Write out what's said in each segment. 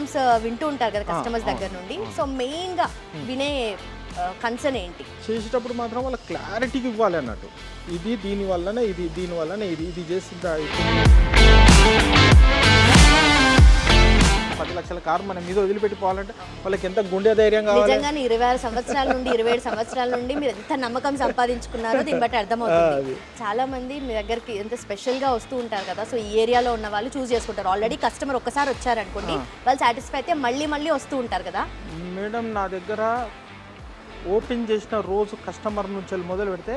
Problems వింటూ ఉంటారు కదా కస్టమర్స్ దగ్గర నుండి. సో మెయిన్గా వినే కన్సర్న్ ఏంటి? చేసేటప్పుడు మాత్రం వాళ్ళ క్లారిటీకి ఇవ్వాలి అన్నట్టు. ఇది దీనివల్లనే ఇది, దీనివల్లనే ఇది, ఇది చేసి 10 లక్షల కారు మన మీద వదిలిపెట్టిపోవాలంటే వాళ్ళకి ఎంత గుండె ధైర్యం కావాలి. నిజంగానే 26 సంవత్సరాల నుండి 27 సంవత్సరాల నుండి మీరు ఎంత నమ్మకం సంపాదించుకున్నారో దీన్ని బట్టి అర్థమవుతుంది. చాలా మంది మీ దగ్గరికి ఎంత స్పెషల్గా వస్తూ ఉంటారు కదా, సో ఈ ఏరియాలో ఉన్న వాళ్ళు చూస్ చేసుకుంటారు. ఆల్రెడీ కస్టమర్ ఒక్కసారి వచ్చారనుకోండి, వాళ్ళు సాటిస్ఫై అయితే మళ్ళీ మళ్ళీ వస్తూ ఉంటారు కదా. మేడం నా దగ్గర ఓపెన్ చేసిన రోజు కస్టమర్ నుంచి మొదలు పెడితే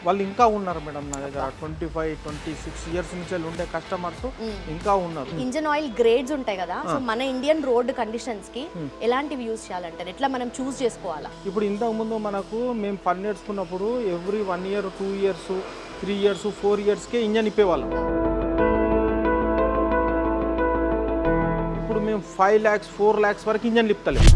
వాళ్ళు ఇంకా ఉన్నారు మేడం. నా దగ్గర 25-26 ఇయర్స్ నుంచి ఉండే కస్టమర్స్ ఇంకా ఉన్నారు. ఇంజన్ ఆయిల్ గ్రేడ్స్ ఉంటాయి కదా, సో మన ఇండియన్ రోడ్ కండిషన్స్ కి ఎలాంటివి యూజ్ చేయాలంటారు? ఎట్లా మనం చూస్ చేసుకోవాలా? ఇప్పుడు ఇంతకు ముందు మనకు మేము పని నేర్చుకున్నప్పుడు ఎవ్రీ 1 year 2 years 3 years 4 yearsకే ఇంజన్ ఇప్పేవాళ్ళం. ఇప్పుడు మేము 5 lakhs 4 lakhs వరకు ఇంజన్ ఇప్పలేము.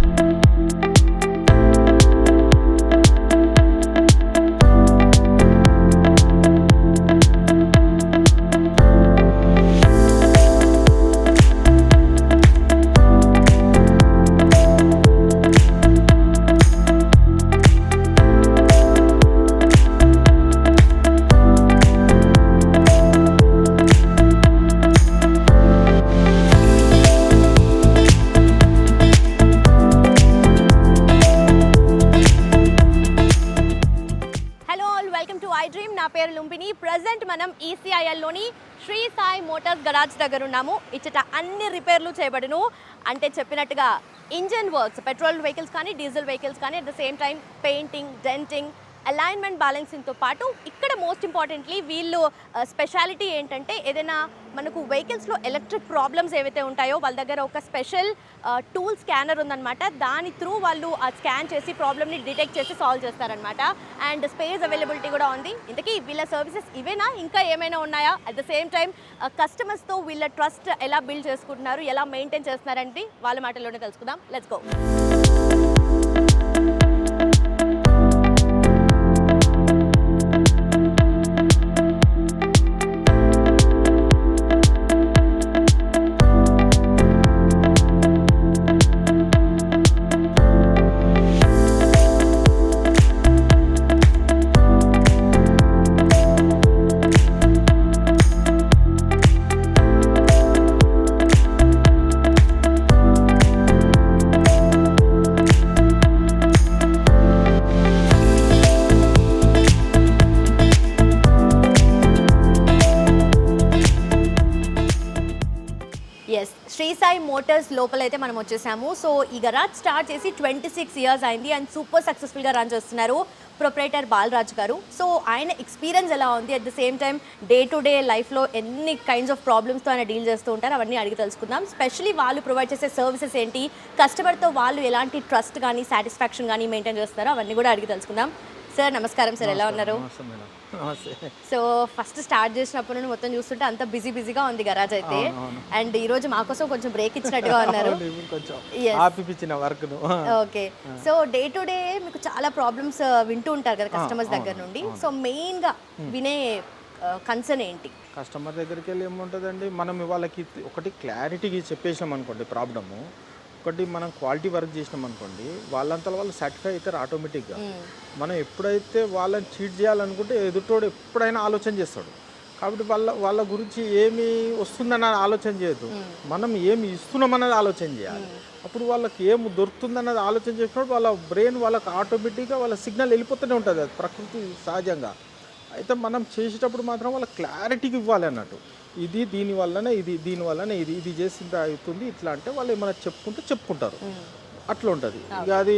నా పేరు లుంబిని. ప్రజెంట్ మనం ఈసీఐఎల్లోని శ్రీ సాయి మోటార్స్ గరాజ్ దగ్గర ఉన్నాము. ఇచ్చట అన్ని రిపేర్లు చేయబడును. అంటే చెప్పినట్టుగా ఇంజన్ వర్క్స్, పెట్రోల్ వెహికల్స్ కానీ డీజిల్ వెహికల్స్ కానీ, at the same time painting, denting, alignment బ్యాలెన్సింగ్తో పాటు ఇక్కడ మోస్ట్ ఇంపార్టెంట్లీ వీళ్ళు స్పెషాలిటీ ఏంటంటే ఏదైనా మనకు వెహికల్స్లో ఎలక్ట్రిక్ ప్రాబ్లమ్స్ ఏవైతే ఉంటాయో వాళ్ళ దగ్గర ఒక స్పెషల్ టూల్ స్కానర్ ఉందన్నమాట. దాని త్రూ వాళ్ళు ఆ స్కాన్ చేసి ప్రాబ్లమ్ని డిటెక్ట్ చేసి సాల్వ్ చేస్తారనమాట. అండ్ స్పేస్ అవైలబిలిటీ కూడా ఉంది. ఇంతకీ వీళ్ళ సర్వీసెస్ ఇవేనా, ఇంకా ఏమైనా ఉన్నాయా? అట్ ద సేమ్ టైం కస్టమర్స్తో వీళ్ళ ట్రస్ట్ ఎలా బిల్డ్ చేసుకుంటున్నారు, ఎలా మెయింటైన్ చేస్తున్నారంటే వాళ్ళ మాటల్లోనే తెలుసుకుందాం. Let's go. Shri Sai motors లోపలైతే మనం వచ్చేసాము. సో ఈ గరాజ్ స్టార్ట్ చేసి 26 years అయింది అండ్ సూపర్ సక్సెస్ఫుల్గా రన్ చేస్తున్నారు ప్రొప్రైటర్ బాలరాజ్ గారు. సో ఆయన ఎక్స్పీరియన్స్ ఎలా ఉంది, at the same time day to day లైఫ్లో ఎన్ని కైండ్స్ ఆఫ్ ప్రాబ్లమ్స్తో ఆయన డీల్ చేస్తూ ఉంటారు, అవన్నీ అడిగి తెలుసుకుందాం. స్పెషలీ వాళ్ళు ప్రొవైడ్ చేసే సర్వీసెస్ ఏంటి, కస్టమర్తో వాళ్ళు ఎలాంటి ట్రస్ట్ కానీ సాటిస్ఫాక్షన్ కానీ మెయింటైన్ చేస్తారో అవన్నీ కూడా అడిగి తెలుసుకుందాం. సార్ నమస్కారం సార్, ఎలా ఉన్నారు? సో ఫస్ట్ స్టార్ట్ చేసినప్పుడు నుండి మొత్తం చూస్తుంటే అంత బిజీగా ఉంది గరాజ్ అయితే. అండ్ ఈ రోజు మాకోసం కొంచెం బ్రేక్ ఇచ్చినట్టుగా ఉన్నారు. Okay, so day to day మీకు చాలా ప్రాబ్లమ్స్ వింటూ ఉంటారు కదా కస్టమర్స్ దగ్గర నుండి. సో మెయిన్ గా వినే కన్సర్న్ ఏంటి? కస్టమర్ దగ్గరికి వెళ్ళి ఏముంటుందండి, మనం వాళ్ళకి ఒకటి క్లారిటీగా చెప్పేసాం అనుకోండి ప్రాబ్లము. ఒకటి మనం క్వాలిటీ వర్క్ చేసినాం అనుకోండి, వాళ్ళంతా వాళ్ళు సాటిస్ఫై అవుతారు ఆటోమేటిక్గా. మనం ఎప్పుడైతే వాళ్ళని చీట్ చేయాలనుకుంటే ఎదుటోడు ఎప్పుడైనా ఆలోచన చేస్తాడు. కాబట్టి వాళ్ళ గురించి ఏమి వస్తుందన్నది ఆలోచన చేయొద్దు, మనం ఏమి ఇస్తున్నామన్నది ఆలోచన చేయాలి. అప్పుడు వాళ్ళకి ఏమి దొరుకుతుందన్నది ఆలోచన చేసినప్పుడు వాళ్ళ బ్రెయిన్ వాళ్ళకి ఆటోమేటిక్గా వాళ్ళ సిగ్నల్ వెళ్ళిపోతూనే ఉంటుంది, అది ప్రకృతి సహజంగా. అయితే మనం చేసేటప్పుడు మాత్రం వాళ్ళ క్లారిటీకి ఇవ్వాలి అన్నట్టు. ఇది దీనివల్లనే ఇది, దీనివల్లనే ఇది, ఇది చేసి అవుతుంది ఇట్లా అంటే వాళ్ళు ఏమైనా చెప్పుకుంటారు, అట్లా ఉంటుంది. ఇక అది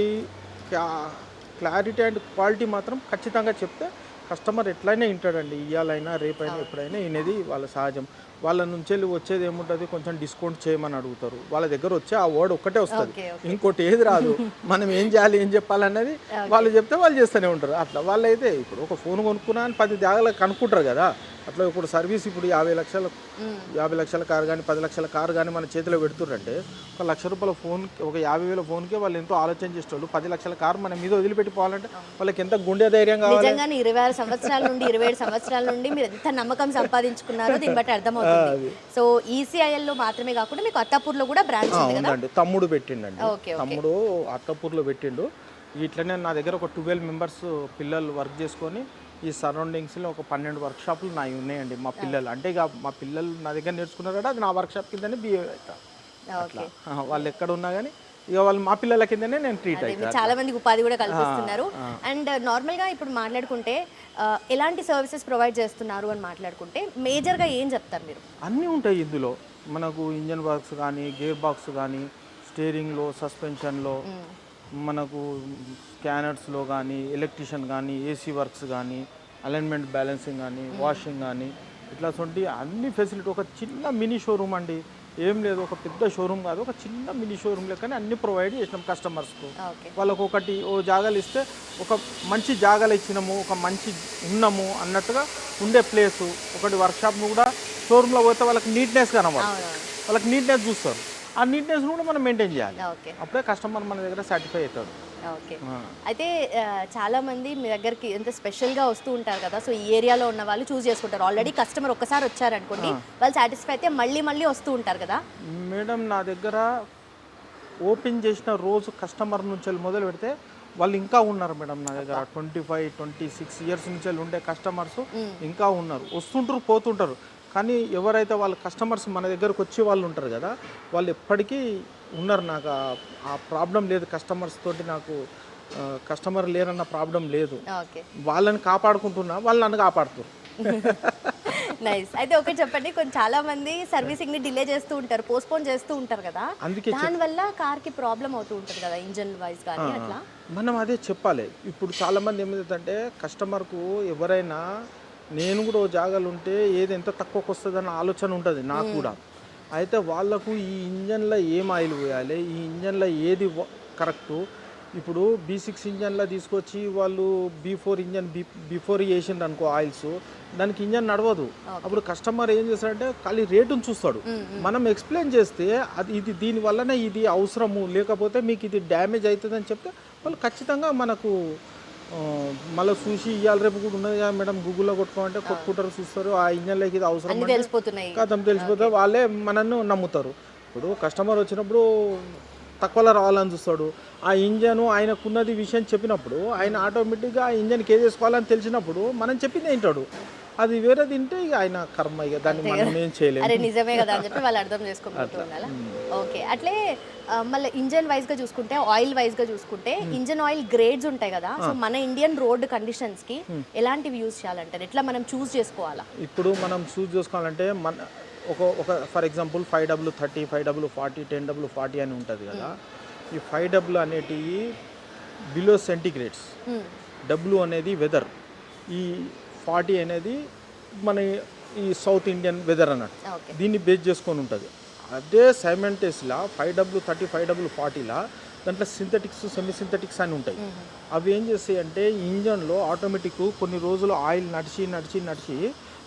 క్లారిటీ అండ్ క్వాలిటీ మాత్రం ఖచ్చితంగా చెప్తే కస్టమర్ ఎట్లయినా వింటాడండి. ఇవాళైనా రేపైనా ఎప్పుడైనా వినేది వాళ్ళ సహజం. వాళ్ళ నుంచి వచ్చేది ఏముంటుంది, కొంచెం డిస్కౌంట్ చేయమని అడుగుతారు. వాళ్ళ దగ్గర వచ్చే ఆ వర్డ్ ఒక్కటే వస్తుంది, ఇంకోటి ఏది రాదు. మనం ఏం చేయాలి ఏం చెప్పాలన్నది వాళ్ళు చెప్తే వాళ్ళు చేస్తూనే ఉంటారు. అట్లా వాళ్ళైతే ఇప్పుడు ఒక ఫోన్ కొనుక్కున్నా అని 10 జాగాలకు కనుక్కుంటారు కదా. అట్లా ఇప్పుడు సర్వీస్ ఇప్పుడు 50 లక్షల కారు కానీ 10 లక్షల కారు కానీ మన చేతిలో పెడుతుర్రంటే ఒక ₹1,00,000 ఫోన్, ఒక 50,000 ఫోన్కే వాళ్ళు ఎంతో ఆలోచన చేసేవాళ్ళు. 10 లక్షల కారు మన మీద వదిలిపెట్టిపోవాలంటే వాళ్ళకి ఎంత గుండె ధైర్యం కావాలి. నిజంగానే 26 సంవత్సరాల నుండి 27 సంవత్సరాల నుండి మీరు ఎంత నమ్మకం సంపాదించుకున్నారో దీన్ని బట్టి అర్థమవుతుంది. జరుగుతుంది. సో ఈసీఐఎల్లో మాత్రమే కాకుండా మీకు అత్తాపూర్లో కూడా బ్రాంచ్ ఉంది కదా? ఉందండి, తమ్ముడు పెట్టిండండి. ఓకే. తమ్ముడు అత్తపూర్లో పెట్టిండు. ఇట్లనే నా దగ్గర ఒక 12 మెంబర్స్ పిల్లలు వర్క్ చేసుకొని ఈ సరౌండింగ్స్లో ఒక 12 వర్క్ షాపులు నావి ఉన్నాయండి. మా పిల్లలు అంటే ఇక మా పిల్లలు నా దగ్గర నేర్చుకున్నారు కదా, అది నా వర్క్ షాప్ కిందనే బిహేవ్ అవుతా. ఓకే. వాళ్ళు ఎక్కడ ఉన్నా కానీ ఇక వాళ్ళు మా పిల్లల కిందనే నేను ట్రీట్ అవుతాను. చాలా మందికి ఉపాధి కూడా కల్పిస్తున్నారు. అండ్ నార్మల్గా ఇప్పుడు మాట్లాడుకుంటే ఎలాంటి సర్వీసెస్ ప్రొవైడ్ చేస్తున్నారు అని మాట్లాడుకుంటే మేజర్గా ఏం చెప్తారు మీరు? అన్నీ ఉంటాయి ఇందులో. మనకు ఇంజన్ వర్క్స్ కానీ, గేర్ బాక్స్ కానీ, స్టీరింగ్లో, సస్పెన్షన్లో, మనకు స్కానర్స్లో కానీ, ఎలక్ట్రీషియన్ కానీ, ఏసీ వర్క్స్ కానీ, అలైన్మెంట్ బ్యాలెన్సింగ్ కానీ, వాషింగ్ కానీ, ఇట్లా అన్ని ఫెసిలిటీ. ఒక చిన్న మినీ షోరూమ్ అండి, ఏం లేదు, ఒక పెద్ద షోరూమ్ కాదు, ఒక చిన్న మినీ షోరూమ్ లెక్కనే అన్ని ప్రొవైడ్ చేసినాం కస్టమర్స్కు. వాళ్ళకు ఒకటి జాగాలు ఇస్తే ఒక మంచి జాగాలు ఇచ్చినాము, ఒక మంచి ఉన్నాము అన్నట్టుగా ఉండే ప్లేసు. ఒకటి వర్క్షాప్ను కూడా షోరూంలో పోతే వాళ్ళకి నీట్నెస్ కనబడదు, వాళ్ళకి నీట్నెస్ చూస్తారు. ఆ నీట్నెస్ కూడా మనం మెయింటైన్ చేయాలి, అప్పుడే కస్టమర్ మన దగ్గర సాటిస్ఫై అవుతాడు. ఓకే. అయితే చాలా మంది మీ దగ్గరికి ఎంత స్పెషల్గా వస్తూ ఉంటారు కదా, సో ఈ ఏరియాలో ఉన్న వాళ్ళు చూస్ చేసుకుంటారు. ఆల్రెడీ కస్టమర్ ఒక్కసారి వచ్చారనుకోండి, వాళ్ళు సాటిస్ఫై అయితే మళ్ళీ మళ్ళీ వస్తూ ఉంటారు కదా. మేడం నా దగ్గర ఓపెన్ చేసిన రోజు కస్టమర్ నుంచి మొదలు పెడితే వాళ్ళు ఇంకా ఉన్నారు మేడం నా దగ్గర. 25-26 ఇయర్స్ నుంచి ఉండే కస్టమర్స్ ఇంకా ఉన్నారు, వస్తుంటారు పోతుంటారు. కానీ ఎవరైతే వాళ్ళ కస్టమర్స్ మన దగ్గరకు వచ్చే వాళ్ళు ఉంటారు కదా, వాళ్ళు ఎప్పటికీ ఉన్నారు. నాకు ఆ ప్రాబ్లం లేదు, కస్టమర్స్ తోటి నాకు కస్టమర్ లేరన్న ప్రాబ్లం లేదు. వాళ్ళని కాపాడుకుంటున్నా, వాళ్ళు నన్ను కాపాడుతారు. నైస్. అయితే ఒకటి చెప్పండి, చాలా మంది సర్వీసింగ్ ని డిలే చేస్తూ ఉంటారు, పోస్ట్పోన్ చేస్తూ ఉంటారు కదా, దానివల్ల కార్ కి ప్రాబ్లం అవుతూ ఉంటుంది కదా ఇంజన్ వైజ్ కానీ అట్లా. మనం అదే చెప్పాలి. ఇప్పుడు చాలా మంది ఏమైందంటే కస్టమర్కు ఎవరైనా, నేను కూడా ఓ జాగాలు ఉంటే ఏది ఎంత తక్కువకి వస్తుందన్న ఆలోచన ఉంటుంది నాకు కూడా. అయితే వాళ్ళకు ఈ ఇంజన్లో ఏం ఆయిల్ పోయాలి, ఈ ఇంజన్లో ఏది కరెక్టు. ఇప్పుడు B6 ఇంజన్లో తీసుకొచ్చి వాళ్ళు B4 ఇంజన్ బిఫోర్ వేసిండు అనుకో ఆయిల్స్, దానికి ఇంజన్ నడవదు. అప్పుడు కస్టమర్ ఏం చేస్తాడంటే ఖాళీ రేటును చూస్తాడు. మనం ఎక్స్ప్లెయిన్ చేస్తే అది ఇది దీనివల్లనే ఇది అవసరము, లేకపోతే మీకు ఇది డ్యామేజ్ అవుతుందని చెప్తే వాళ్ళు ఖచ్చితంగా మనకు మళ్ళీ చూసి ఇవాళ రేపు కూడా ఉన్నది కదా మేడం, గూగుల్లో కొట్టుకోమంటే కొట్టుకుంటారు, చూస్తారు. ఆ ఇంజన్లోకి ఇది అవసరం కథం తెలిసిపోతే వాళ్ళే మనల్ని నమ్ముతారు. ఇప్పుడు కస్టమర్ వచ్చినప్పుడు తక్కువలో రావాలని చూస్తాడు. ఆ ఇంజను ఆయనకున్నది విషయం చెప్పినప్పుడు ఆయన ఆటోమేటిక్గా ఆ ఇంజన్కి ఏది వేసుకోవాలని తెలిసినప్పుడు మనం చెప్పింది ఏంటాడు, అది వేరే తింటే ఇక ఆయన కర్మ, ఇక దాన్ని మనం ఏం చేయలేము. అరే నిజమే కదా అని చెప్పి వాళ్ళు అర్థం చేసుకుంటూ ఉండాలి. ఓకే. అట్లే మళ్ళీ ఇంజన్ వైజ్గా చూసుకుంటే, ఆయిల్ వైజ్గా చూసుకుంటే ఇంజన్ ఆయిల్ గ్రేడ్స్ ఉంటాయి కదా, సో మన ఇండియన్ రోడ్ కండిషన్స్కి ఎలాంటివి యూజ్ చేయాలంటారు, ఎట్లా మనం చూస్ చేసుకోవాలా? ఇప్పుడు మనం చూస్ చేసుకోవాలంటే మన ఒక for example 5W30, 5W40, 10W40 అని ఉంటుంది కదా. ఈ 5W అనేటివి బిలో సెంటిగ్రేడ్స్, W అనేది వెదర్, ఈ 40 అనేది మన ఈ సౌత్ ఇండియన్ వెదర్ అన్నట్టు, దీన్ని బేస్ చేసుకొని ఉంటుంది. అదే సైమెంటేస్లా 5W30, 5W40లా దాంట్లో సింథటిక్స్, సెమీ సింథటిక్స్ అని ఉంటాయి. అవి ఏం చేస్తాయి అంటే ఇంజన్లో ఆటోమేటిక్ కొన్ని రోజులు ఆయిల్ నడిచి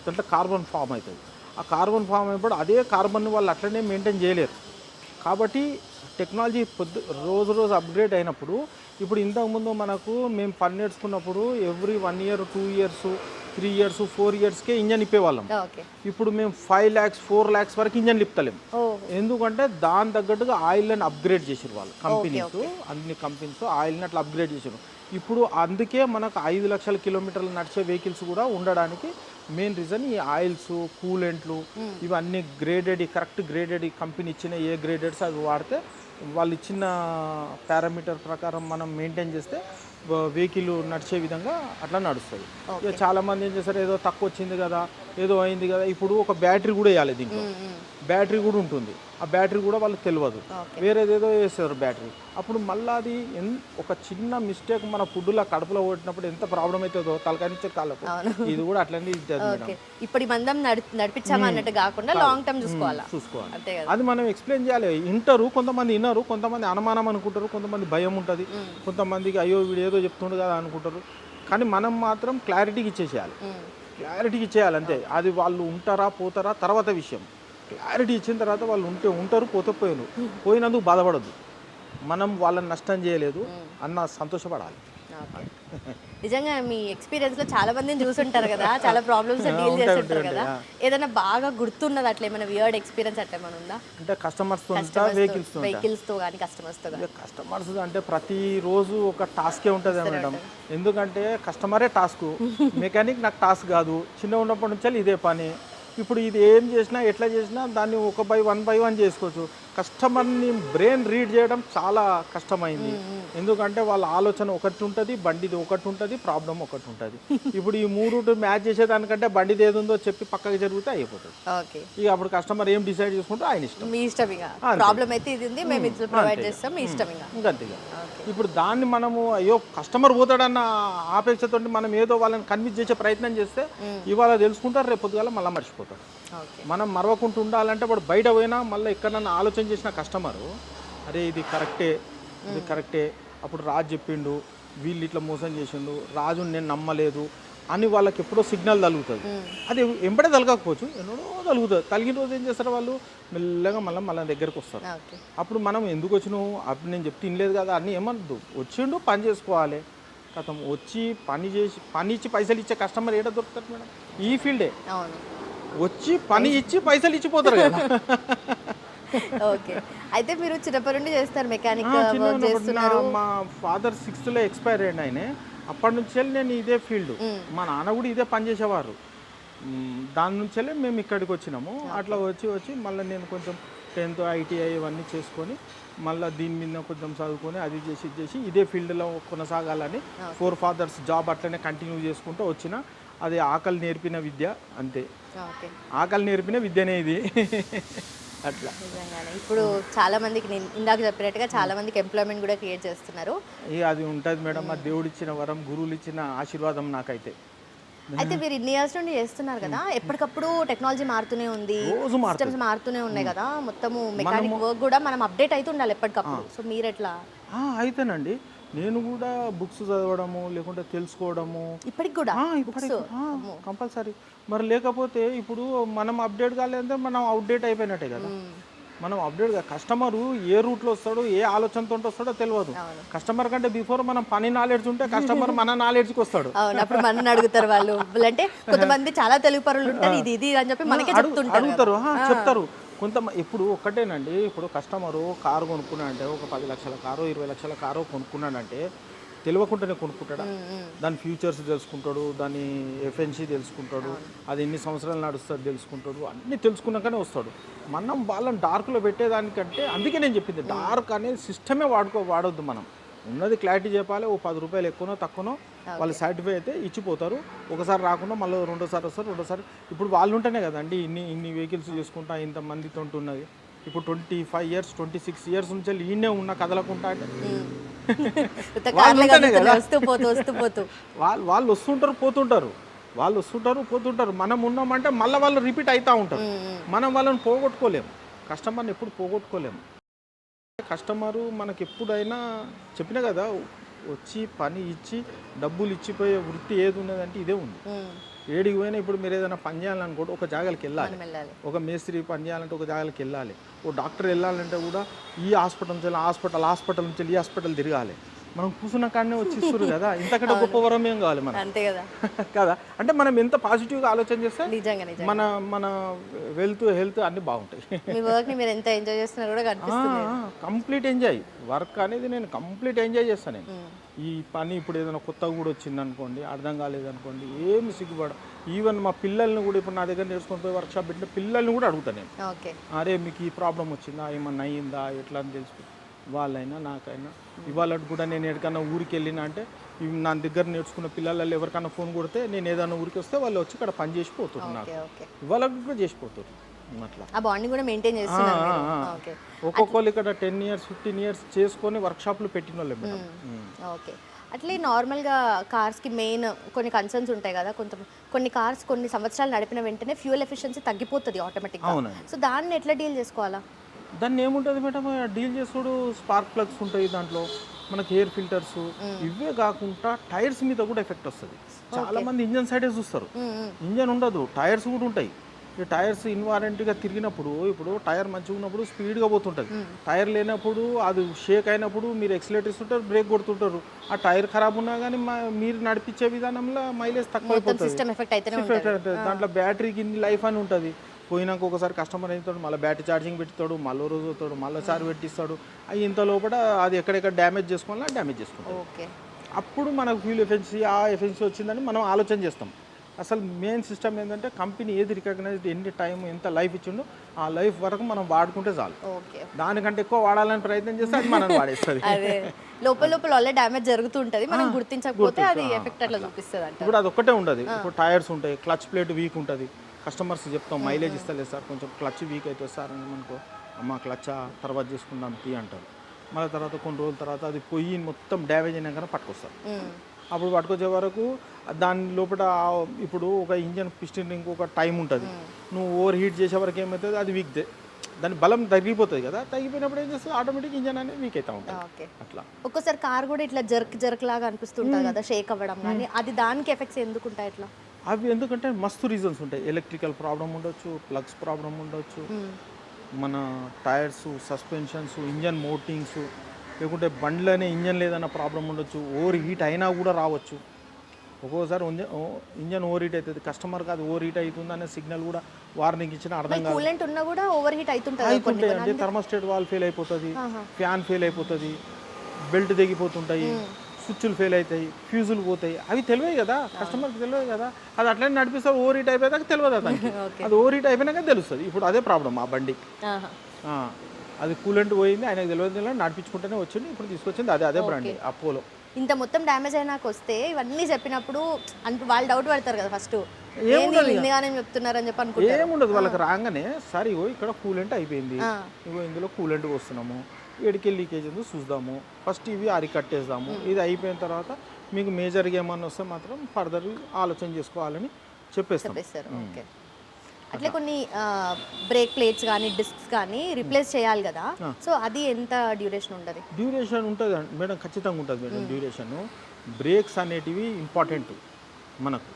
దాంట్లో కార్బన్ ఫామ్ అవుతుంది. ఆ కార్బన్ ఫామ్ అయినప్పుడు అదే కార్బన్ వాళ్ళు అట్లనే మెయింటైన్ చేయలేరు. కాబట్టి టెక్నాలజీ రోజు అప్గ్రేడ్ అయినప్పుడు, ఇప్పుడు ఇంతకుముందు మేము పని నేర్చుకున్నప్పుడు ఎవ్రీ 1 year, 2 years, 3 years, 4 yearsకే ఇంజన్ ఇప్పేవాళ్ళం. ఇప్పుడు మేము 5 lakhs, 4 lakhs వరకు ఇంజన్ ఇప్పలేము. ఎందుకంటే దాని తగ్గట్టుగా ఆయిల్ని అప్గ్రేడ్ చేసారు వాళ్ళు కంపెనీస్, అన్ని కంపెనీస్ ఆయిల్ని అట్లా అప్గ్రేడ్ చేసారు. ఇప్పుడు అందుకే మనకు 5 లక్షల కిలోమీటర్లు నడిచే వెహికల్స్ కూడా ఉండడానికి మెయిన్ రీజన్ ఈ ఆయిల్స్, కూలెంట్లు, ఇవన్నీ గ్రేడెడ్, కరెక్ట్ గ్రేడెడ్ కంపెనీ ఇచ్చిన ఏ గ్రేడెడ్స్ అవి వాడితే వాళ్ళు ఇచ్చిన పారామీటర్ ప్రకారం మనం మెయింటైన్ చేస్తే వెహికల్ నడిచే విధంగా అట్లా నడుస్తుంది. ఇక చాలామంది ఏం చేస్తారు, ఏదో తక్కువ వచ్చింది కదా, ఏదో అయింది కదా, ఇప్పుడు ఒక బ్యాటరీ కూడా వేయాలి, దీంట్లో బ్యాటరీ కూడా ఉంటుంది. ఆ బ్యాటరీ కూడా వాళ్ళకి తెలియదు, వేరేదేదో వేస్తారు బ్యాటరీ. అప్పుడు మళ్ళీ అది ఒక చిన్న మిస్టేక్ మన ఫుడ్లో కడుపులో కొట్టినప్పుడు ఎంత ప్రాబ్లం అవుతుందో తలకాయ నుంచి కాళ్ళకు, ఇది కూడా అట్లనే ఇస్తుంది. ఇప్పుడు మందం నడిపించామా అన్నట్టు కాకుండా లాంగ్ టర్మ్ చూసుకోవాలి. అది మనం ఎక్స్ప్లెయిన్ చేయాలి. వింటారు, కొంతమంది విన్నారు, కొంతమంది అనుమానం అనుకుంటారు, కొంతమంది భయం ఉంటుంది, కొంతమందికి అయ్యో వీడు ఏదో చెప్తుండు కదా అనుకుంటారు. కానీ మనం మాత్రం క్లారిటీకి ఇచ్చేసేయాలి, క్లారిటీకి ఇచ్చేయాలి అంతే. అది వాళ్ళు ఉంటారా పోతారా తర్వాత విషయం. క్లారిటీ ఇచ్చిన తర్వాత వాళ్ళు ఉంటారు, పోయినందుకు బాధపడద్దు. మనం వాళ్ళని నష్టం చేయలేదు అన్న సంతోషపడాలి. నిజంగా మీ ఎక్స్పీరియన్స్ లో చాలా మందిని చూసుంటారు కదా, చాలా ప్రాబ్లమ్స్ డీల్ చేసి ఉంటారు కదా, ఏదైనా బాగా గుర్తున్నది అట్లా ఏమైనా వియర్డ్ ఎక్స్పీరియన్స్ అట్లా ఏమైనా ఉందా? అంటే కస్టమర్స్ వెహికల్స్ తో కానీ కస్టమర్స్ తో కానీ? కస్టమర్స్ అంటే ప్రతిరోజు ఒక టాస్కే ఉంటుంది మేడం. ఎందుకంటే కస్టమరే టాస్క్, మెకానిక్ నాకు టాస్క్ కాదు. చిన్న ఉన్నప్పటి నుంచి ఇదే పని. ఇప్పుడు ఇది ఏం చేసినా ఎట్లా చేసినా దాన్ని వన్ బై వన్ చేసుకోవచ్చు. కస్టమర్ని బ్రెయిన్ రీడ్ చేయడం చాలా కష్టమైంది. ఎందుకంటే వాళ్ళ ఆలోచన ఒకటి ఉంటుంది, బండిది ఒకటి ఉంటుంది, ప్రాబ్లం ఒకటి ఉంటుంది. ఇప్పుడు ఈ మూడు మ్యాచ్ చేసేదానికంటే బండిది ఏది ఉందో చెప్పి పక్కకి జరిగితే అయిపోతుంది. ఇక అప్పుడు కస్టమర్ ఏం డిసైడ్ చేసుకుంటే ఆయన ఇష్టం. మీ ఇష్టం. ఇక ప్రాబ్లం అయితే ఇది ఉంది, మేము ఇది ప్రొవైడ్ చేస్తాం, మీ ఇష్టం. ఇంకంతేగా. ఇప్పుడు దాన్ని మనము అయ్యో కస్టమర్ పోతాడన్న ఆపేక్షతో మనం ఏదో వాళ్ళని కన్విన్స్ చేసే ప్రయత్నం చేస్తే ఇవాళ తెలుసుకుంటారు, రేపు పొద్దుగాల మళ్ళీ మర్చిపోతారు. మనం మరవకుండా ఉండాలంటే వాడు బయట పోయినా మళ్ళీ ఎక్కడన్నా ఆలోచన చేసిన కస్టమరు అరే ఇది కరెక్టే, ఇది కరెక్టే, అప్పుడు రాజు చెప్పిండు, వీళ్ళు ఇట్లా మోసం చేసిండు, రాజుని నేను నమ్మలేదు అని వాళ్ళకి ఎప్పుడో సిగ్నల్ తగులుతుంది. అది ఎంబడే తలగకపోవచ్చు, ఎన్నడో తగులుతుంది. తగిన రోజు ఏం చేస్తారు వాళ్ళు మెల్లగా మళ్ళీ దగ్గరకు వస్తారు. అప్పుడు మనం ఎందుకు వచ్చినావు, అప్పుడు నేను చెప్తే తినలేదు కదా అని ఏమద్దు, వచ్చిండు పని చేసుకోవాలి కథం. వచ్చి పని ఇచ్చి పైసలు ఇచ్చే కస్టమర్ ఏడా దొరుకుతారు మేడం? ఈ ఫీల్డే. వచ్చి పని ఇచ్చి పైసలు ఇచ్చిపోతారు కదా. ఓకే. అయితే మీరు చిన్నప్పటి నుండి చేస్తారు మెకానిక్? మా ఫాదర్ 6th ఎక్స్పైర్ అయ్యింది ఆయన. అప్పటి నుంచి నేను ఇదే ఫీల్డ్. మా నాన్న కూడా ఇదే పని చేసేవారు. దాని నుంచి మేము ఇక్కడికి వచ్చినాము. అట్లా వచ్చి మళ్ళీ నేను కొంచెం 10th ITI ఇవన్నీ చేసుకొని మళ్ళీ దీని మీద కొంచెం చదువుకొని అది చేసి ఇదే ఫీల్డ్లో కొనసాగాలని 4 fathers జాబ్ అట్లనే కంటిన్యూ చేసుకుంటూ వచ్చిన. అది ఆకలి నేర్పిన విద్య అంతే. ఆకలి నేర్పిన విద్యనే ఇది. అట్లా ఇప్పుడు చాలా మందికి నేను ఇందాక చెప్పినట్టుగా చాలా మందికి ఎంప్లాయ్మెంట్ కూడా క్రియేట్ చేస్తున్నారు. అది ఉంటుంది మేడం, ఆ దేవుడు ఇచ్చిన వరం, గురువులు ఇచ్చిన ఆశీర్వాదం నాకైతే. అయితే మీరు ఇన్ని ఇయర్స్ నుండి చేస్తున్నారు కదా, ఎప్పటికప్పుడు టెక్నాలజీ మారుతూనే ఉంది, సిస్టమ్స్ మారుతూనే ఉన్నాయి కదా, మొత్తము మెకానిక్ వర్క్ కూడా మనం అప్డేట్ అయితే ఉండాలి ఎప్పటికప్పుడు. సో మీరు ఎట్లా? అయితేనండి నేను కూడా బుక్స్ చదవడము లేకుంటే తెలుసుకోవడము ఇప్పటికి కూడా కంపల్సరీ. మరి లేకపోతే ఇప్పుడు మనం అప్డేట్ కాలేదంటే మనం అవుట్డేట్ అయిపోయినట్టే కదా. మనం అప్డేట్ కస్టమరు ఏ రూట్లో వస్తాడో ఏ ఆలోచనతో వస్తాడో తెలియదు. కస్టమర్ కంటే బిఫోర్ మనం పని నాలెడ్జ్ ఉంటే కస్టమర్ మన నాలెడ్జ్కి వస్తాడు. అప్పుడు మనని అడుగుతారు వాళ్ళు. అంటే కొంతమంది చాలా తెలుగు పరులు ఉంటారు, ఇది అని చెప్పి మనకి అడుగుతారు, చెప్తారు. ఇప్పుడు ఒక్కటేనండి, ఇప్పుడు కస్టమరు కారు కొనుక్కున్నాడంటే ఒక 10 లక్షల కారు 20 లక్షల కారు కొనుక్కున్నాడంటే తెలియకుండానే కొనుక్కుంటాడా? దాని ఫ్యూచర్స్ తెలుసుకుంటాడు, దాని ఎఫ్ఎన్సీ తెలుసుకుంటాడు, అది ఎన్ని సంవత్సరాలు నడుస్తుంది తెలుసుకుంటాడు, అన్నీ తెలుసుకున్నాకనే వస్తాడు. మనం వాళ్ళని డార్క్లో పెట్టేదానికంటే అందుకే నేను చెప్పింది డార్క్ అనేది సిస్టమే వాడొద్దు. మనం ఉన్నది క్లారిటీ చెప్పాలి. ఓ 10 రూపాయలు ఎక్కువనో తక్కువనో వాళ్ళు సాటిస్ఫై అయితే ఇచ్చిపోతారు. ఒకసారి రాకుండా మళ్ళీ రెండోసారి వస్తారు. ఇప్పుడు వాళ్ళు ఉంటేనే కదండి ఇన్ని వెహికల్స్ చేసుకుంటా ఇంతమందితో ఉన్నది. ఇప్పుడు 25 years 26 years నుంచి ఈయనే ఉన్న కదలకుంటా అంటే వాళ్ళు వస్తుంటారు పోతుంటారు. మనం ఉన్నామంటే మళ్ళీ వాళ్ళు రిపీట్ అవుతూ ఉంటారు. మనం వాళ్ళని పోగొట్టుకోలేము, కస్టమర్ని ఎప్పుడు పోగొట్టుకోలేము. కస్టమరు మనకి ఎప్పుడైనా చెప్పినా కదా, వచ్చి పని ఇచ్చి డబ్బులు ఇచ్చిపోయే వృత్తి ఏది ఉన్నదంటే ఇదే ఉంది. ఏడికి పోయినా ఇప్పుడు మీరు ఏదైనా పని చేయాలనుకోండి ఒక జాగాలకు వెళ్ళాలి, ఒక మేస్త్రి పని చేయాలంటే ఒక జాగాలకు వెళ్ళాలి, ఓ డాక్టర్ వెళ్ళాలంటే కూడా ఈ హాస్పిటల్ నుంచి హాస్పిటల్ నుంచి ఈ హాస్పిటల్ తిరగాలి. మనం కూర్చున్న కాడనే వచ్చిస్తారు కదా, ఇంతకంటే గొప్ప వరం ఏం కావాలి మనం? అంతే కదా కదా. అంటే మనం ఎంత పాజిటివ్గా ఆలోచన చేస్తే మన హెల్త్ అన్ని బాగుంటాయి. కంప్లీట్ ఎంజాయ్ వర్క్ అనేది నేను కంప్లీట్ ఎంజాయ్ చేస్తాను. నేను ఈ పని ఇప్పుడు ఏదైనా కొత్తగా కూడా వచ్చింది అనుకోండి, అర్థం కాలేదనుకోండి, ఏమి సిగ్గుపడ. ఈవెన్ మా పిల్లల్ని కూడా ఇప్పుడు నా దగ్గర నేర్చుకొని పోయి వర్క్షాప్ పెట్టిన పిల్లల్ని కూడా అడుగుతాను నేను, అరే మీకు ఈ ప్రాబ్లం వచ్చిందా, ఏమన్నా అయ్యిందా, ఎట్లా అని తెలుసుకుంటాను. వాళ్ళైనా నాకైనా ఇవాళ కూడా నేను ఎక్కడికన్నా ఊరికి వెళ్ళినా అంటే నా దగ్గర నేర్చుకున్న పిల్లలలో ఎవరికైనా ఫోన్ కొడితే నేను ఏదైనా ఊరికి వస్తే వాళ్ళు వచ్చి ఇక్కడ పని చేసిపోతున్నారు, నాకు ఇవాళ కూడా చేసిపోతారు. అట్లా ఒక్కొక్కరు ఇక్కడ 10 years 15 years చేసుకొని వర్క్షాప్లు పెట్టిన వాళ్ళే మేడం. ఓకే. అట్లే నార్మల్గా కార్స్కి మెయిన్ కొన్ని కన్సర్న్స్ ఉంటాయి కదా, కొన్ని కార్స్ కొన్ని సంవత్సరాలు నడిపిన వెంటనే ఫ్యూయల్ ఎఫిషియన్సీ తగ్గిపోతుంది ఆటోమేటిక్గా. సో దాన్ని ఎట్లా డీల్ చేసుకోవాలా? దాన్ని ఏముంటుంది మేడం, డీల్ చేసుడు స్పార్క్ ప్లగ్స్ ఉంటాయి దాంట్లో, మనకి ఎయిర్ ఫిల్టర్స్, ఇవే కాకుండా టైర్స్ మీద కూడా ఎఫెక్ట్ వస్తుంది. చాలా మంది ఇంజన్ సైడే చూస్తారు, ఇంజన్ ఉండదు, టైర్స్ కూడా ఉంటాయి. ఈ టైర్స్ ఇన్వారెంట్గా తిరిగినప్పుడు ఇప్పుడు టైర్ మంచిగా ఉన్నప్పుడు స్పీడ్గా పోతుంటుంది, టైర్ లేనప్పుడు అది షేక్ అయినప్పుడు మీరు ఎక్సిలేటర్ ఇస్తుంటారు, బ్రేక్ కొడుతుంటారు. ఆ టైర్ ఖరాబ్ ఉన్నా కానీ మీరు నడిపించే విధానంలో మైలేజ్ తక్కువ అయిపోతుంది. సిస్టమ్ ఎఫెక్ట్ అయితేనే ఎఫెక్ట్ అవుతుంది. దాంట్లో బ్యాటరీకి ఇన్ని లైఫ్ అని ఉంటుంది. పోయినాక ఒకసారి కస్టమర్ అవుతాడు, మళ్ళీ బ్యాటరీ ఛార్జింగ్ పెడతాడు, మళ్ళీ రోజు అవుతాడు, మళ్ళీ సారి పెట్టిస్తాడు. అవి ఇంత లోపల అది ఎక్కడెక్కడ డ్యామేజ్ చేసుకోవాలో డ్యామేజ్ చేసుకుంటాం. ఓకే, అప్పుడు మనకు ఫ్యూల్ ఎఫిషియన్సీ ఆ ఎఫిషియన్సీ వచ్చిందని మనం ఆలోచన చేస్తాం. అసలు మెయిన్ సిస్టమ్ ఏంటంటే కంపెనీ ఏది రికగ్నైజ్డ్ ఎన్ని టైం ఎంత లైఫ్ ఇచ్చిండో ఆ లైఫ్ వరకు మనం వాడుకుంటే చాలు. ఓకే, దానికంటే ఎక్కువ వాడాలని ప్రయత్నం చేస్తే అది మనం వాడేస్తుంది. అదే లోపల లోపల ఆల్రెడీ డ్యామేజ్ జరుగుతుంటది, మనం గుర్తించకపోతే అది ఎఫెక్ట్ అట్లా చూపిస్తుంది అంట. ఇప్పుడు అది ఒక్కటే ఉండదు. ఇప్పుడు టైర్స్ ఉంటాయి, క్లచ్ ప్లేట్ వీక్ ఉంటుంది. కస్టమర్స్ చెప్తాం మైలేజ్ ఇస్తలేదు సార్, కొంచెం క్లచ్ వీక్ అవుతుంది సార్ అని అనుకో, అమ్మ క్లచ్ తర్వాత చేసుకుందాం తీ అంటారు. మళ్ళీ తర్వాత కొన్ని రోజుల తర్వాత అది పొయ్యి మొత్తం డ్యామేజ్ అయినాక పట్టుకొస్తారు. అప్పుడు పట్టుకొచ్చే వరకు దాని లోపల ఇప్పుడు ఒక ఇంజన్ పిస్టన్ ఇంకొక టైం ఉంటుంది. నువ్వు ఓవర్ హీట్ చేసే వరకు ఏమవుతుంది, అది వీక్ దాని బలం తగ్గిపోతుంది కదా, తగ్గిపోయినప్పుడు ఏం చేస్తుంది ఆటోమేటిక్ ఇంజన్ అనేది వీక్ అవుతా ఉంటుంది. అట్లా ఒక్కోసారి కార్ కూడా ఇట్లా జర్క్ లాగా అనిపిస్తుంటుంది కదా, షేక్ అవ్వడం కానీ, అది దానికి ఎఫెక్ట్స్ ఎందుకు ఉంటాయి ఇట్లా? అవి ఎందుకంటే మస్తు రీజన్స్ ఉంటాయి. ఎలక్ట్రికల్ ప్రాబ్లం ఉండొచ్చు, ప్లగ్స్ ప్రాబ్లం ఉండొచ్చు, మన టైర్స్, సస్పెన్షన్స్, ఇంజన్ మోటింగ్స్, లేకుంటే బండ్లనే ఇంజన్ లేదన్న ప్రాబ్లం ఉండొచ్చు. ఓవర్ హీట్ అయినా కూడా రావచ్చు. ఒక్కోసారి ఇంజన్ ఓవర్ హీట్ అవుతుంది, కస్టమర్కి అది ఓవర్ హీట్ అవుతుంది అనే సిగ్నల్ కూడా వార్నింగ్ ఇచ్చిన అర్థం కాదు. కూలెంట్ ఉన్నా కూడా ఓవర్ హీట్ అవుతుంటాయి అంటే థర్మోస్టేట్ వాల్ ఫెయిల్ అయిపోతుంది, ఫ్యాన్ ఫెయిల్ అయిపోతుంది, బెల్ట్ తెగిపోతుంటాయి, స్విచ్లు ఫెయిల్ అవుతాయి, ఫ్యూజులు పోతాయి. అవి తెలివే కదా కస్టమర్కి, తెలివే కదా. అది అట్లనే నడిపిస్తారు, ఓవర్ హీట్ అయిపోయాక తెలియదు అతనికి. అది ఓవర్ హీట్ అయిపోయినాక తెలుస్తుంది. ఇప్పుడు అదే ప్రాబ్లం ఆ బండి. అది కూలెంట్ పోయింది, ఆయనకు తెలియదు, నడిపించుకుంటూనే వచ్చింది. ఇప్పుడు తీసుకొచ్చింది అదే బ్రాండ్ అపోలో. ఇంత మొత్తం డ్యామేజ్ అయినాక వస్తే ఇవన్నీ చెప్పినప్పుడు వాళ్ళు డౌట్ పడతారు కదా, ఫస్ట్ ఇందుగానే చెప్తున్నారని చెప్పి అనుకుంటారు. ఏముండదు వాళ్ళకి రాగానే, సరే ఇగో ఇక్కడ కూలెంట్ అయిపోయింది, ఇగో ఇందులో కూలెంట్ వస్తున్నాము, ఎడికెళ్ళి లీకేజ్ ఉందో చూద్దాము, ఫస్ట్ ఇవి అరికట్టేద్దాము, ఇది అయిపోయిన తర్వాత మీకు మేజర్గా ఏమన్నా వస్తే మాత్రం ఫర్దర్ ఆలోచన చేసుకోవాలని చెప్పేస్తారు. ఓకే, అట్లే కొన్ని బ్రేక్ ప్లేట్స్ కానీ డిస్క్స్ కానీ రిప్లేస్ చేయాలి కదా, సో అది ఎంత డ్యూరేషన్ ఉంటుంది? డ్యూరేషన్ ఉంటుంది మేడం, ఖచ్చితంగా ఉంటుంది మేడం డ్యూరేషన్. బ్రేక్స్ అనేటివి ఇంపార్టెంట్ మనకు.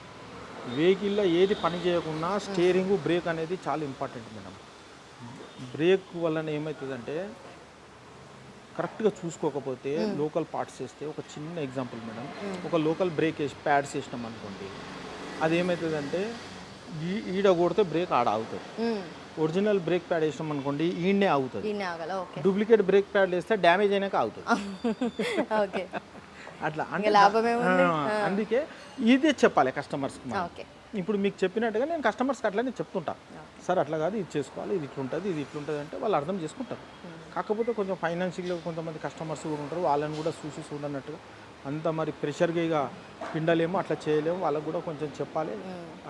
వెహికల్లో ఏది పని చేయకుండా స్టీరింగ్ బ్రేక్ అనేది చాలా ఇంపార్టెంట్ మేడం. బ్రేక్ వలన ఏమవుతుందంటే కరెక్ట్గా చూసుకోకపోతే లోకల్ పార్ట్స్ వేస్తే, ఒక చిన్న ఎగ్జాంపుల్ మేడం, ఒక లోకల్ బ్రేక్ వేసి ప్యాడ్స్ వేసినాం అనుకోండి, అది ఏమవుతుందంటే ఈడ కొడితే బ్రేక్ ఆడ ఆగుతుంది. ఒరిజినల్ బ్రేక్ ప్యాడ్ వేసినాం అనుకోండి ఈడనే ఆగుతుంది. డూప్లికేట్ బ్రేక్ ప్యాడ్ వేస్తే డ్యామేజ్ అయినాక ఆగుతుంది. అట్లా అంటే అందుకే ఇదే చెప్పాలి కస్టమర్స్కి. ఇప్పుడు మీకు చెప్పినట్టుగా నేను కస్టమర్స్కి అట్లనే చెప్తుంటా, సార్ అట్లా కాదు, ఇది చేసుకోవాలి, ఇది ఇట్లుంటుంది, ఇది ఇట్లుంటుంది అంటే వాళ్ళు అర్థం చేసుకుంటారు. కాకపోతే కొంచెం ఫైనాన్షియల్గా కొంతమంది కస్టమర్స్ కూడా ఉంటారు, వాళ్ళని కూడా చూసి చూడనట్టుగా అంత మరి ప్రెషర్గా ఇక పిండలేము, అట్లా చేయలేము, వాళ్ళకు కూడా కొంచెం చెప్పాలి.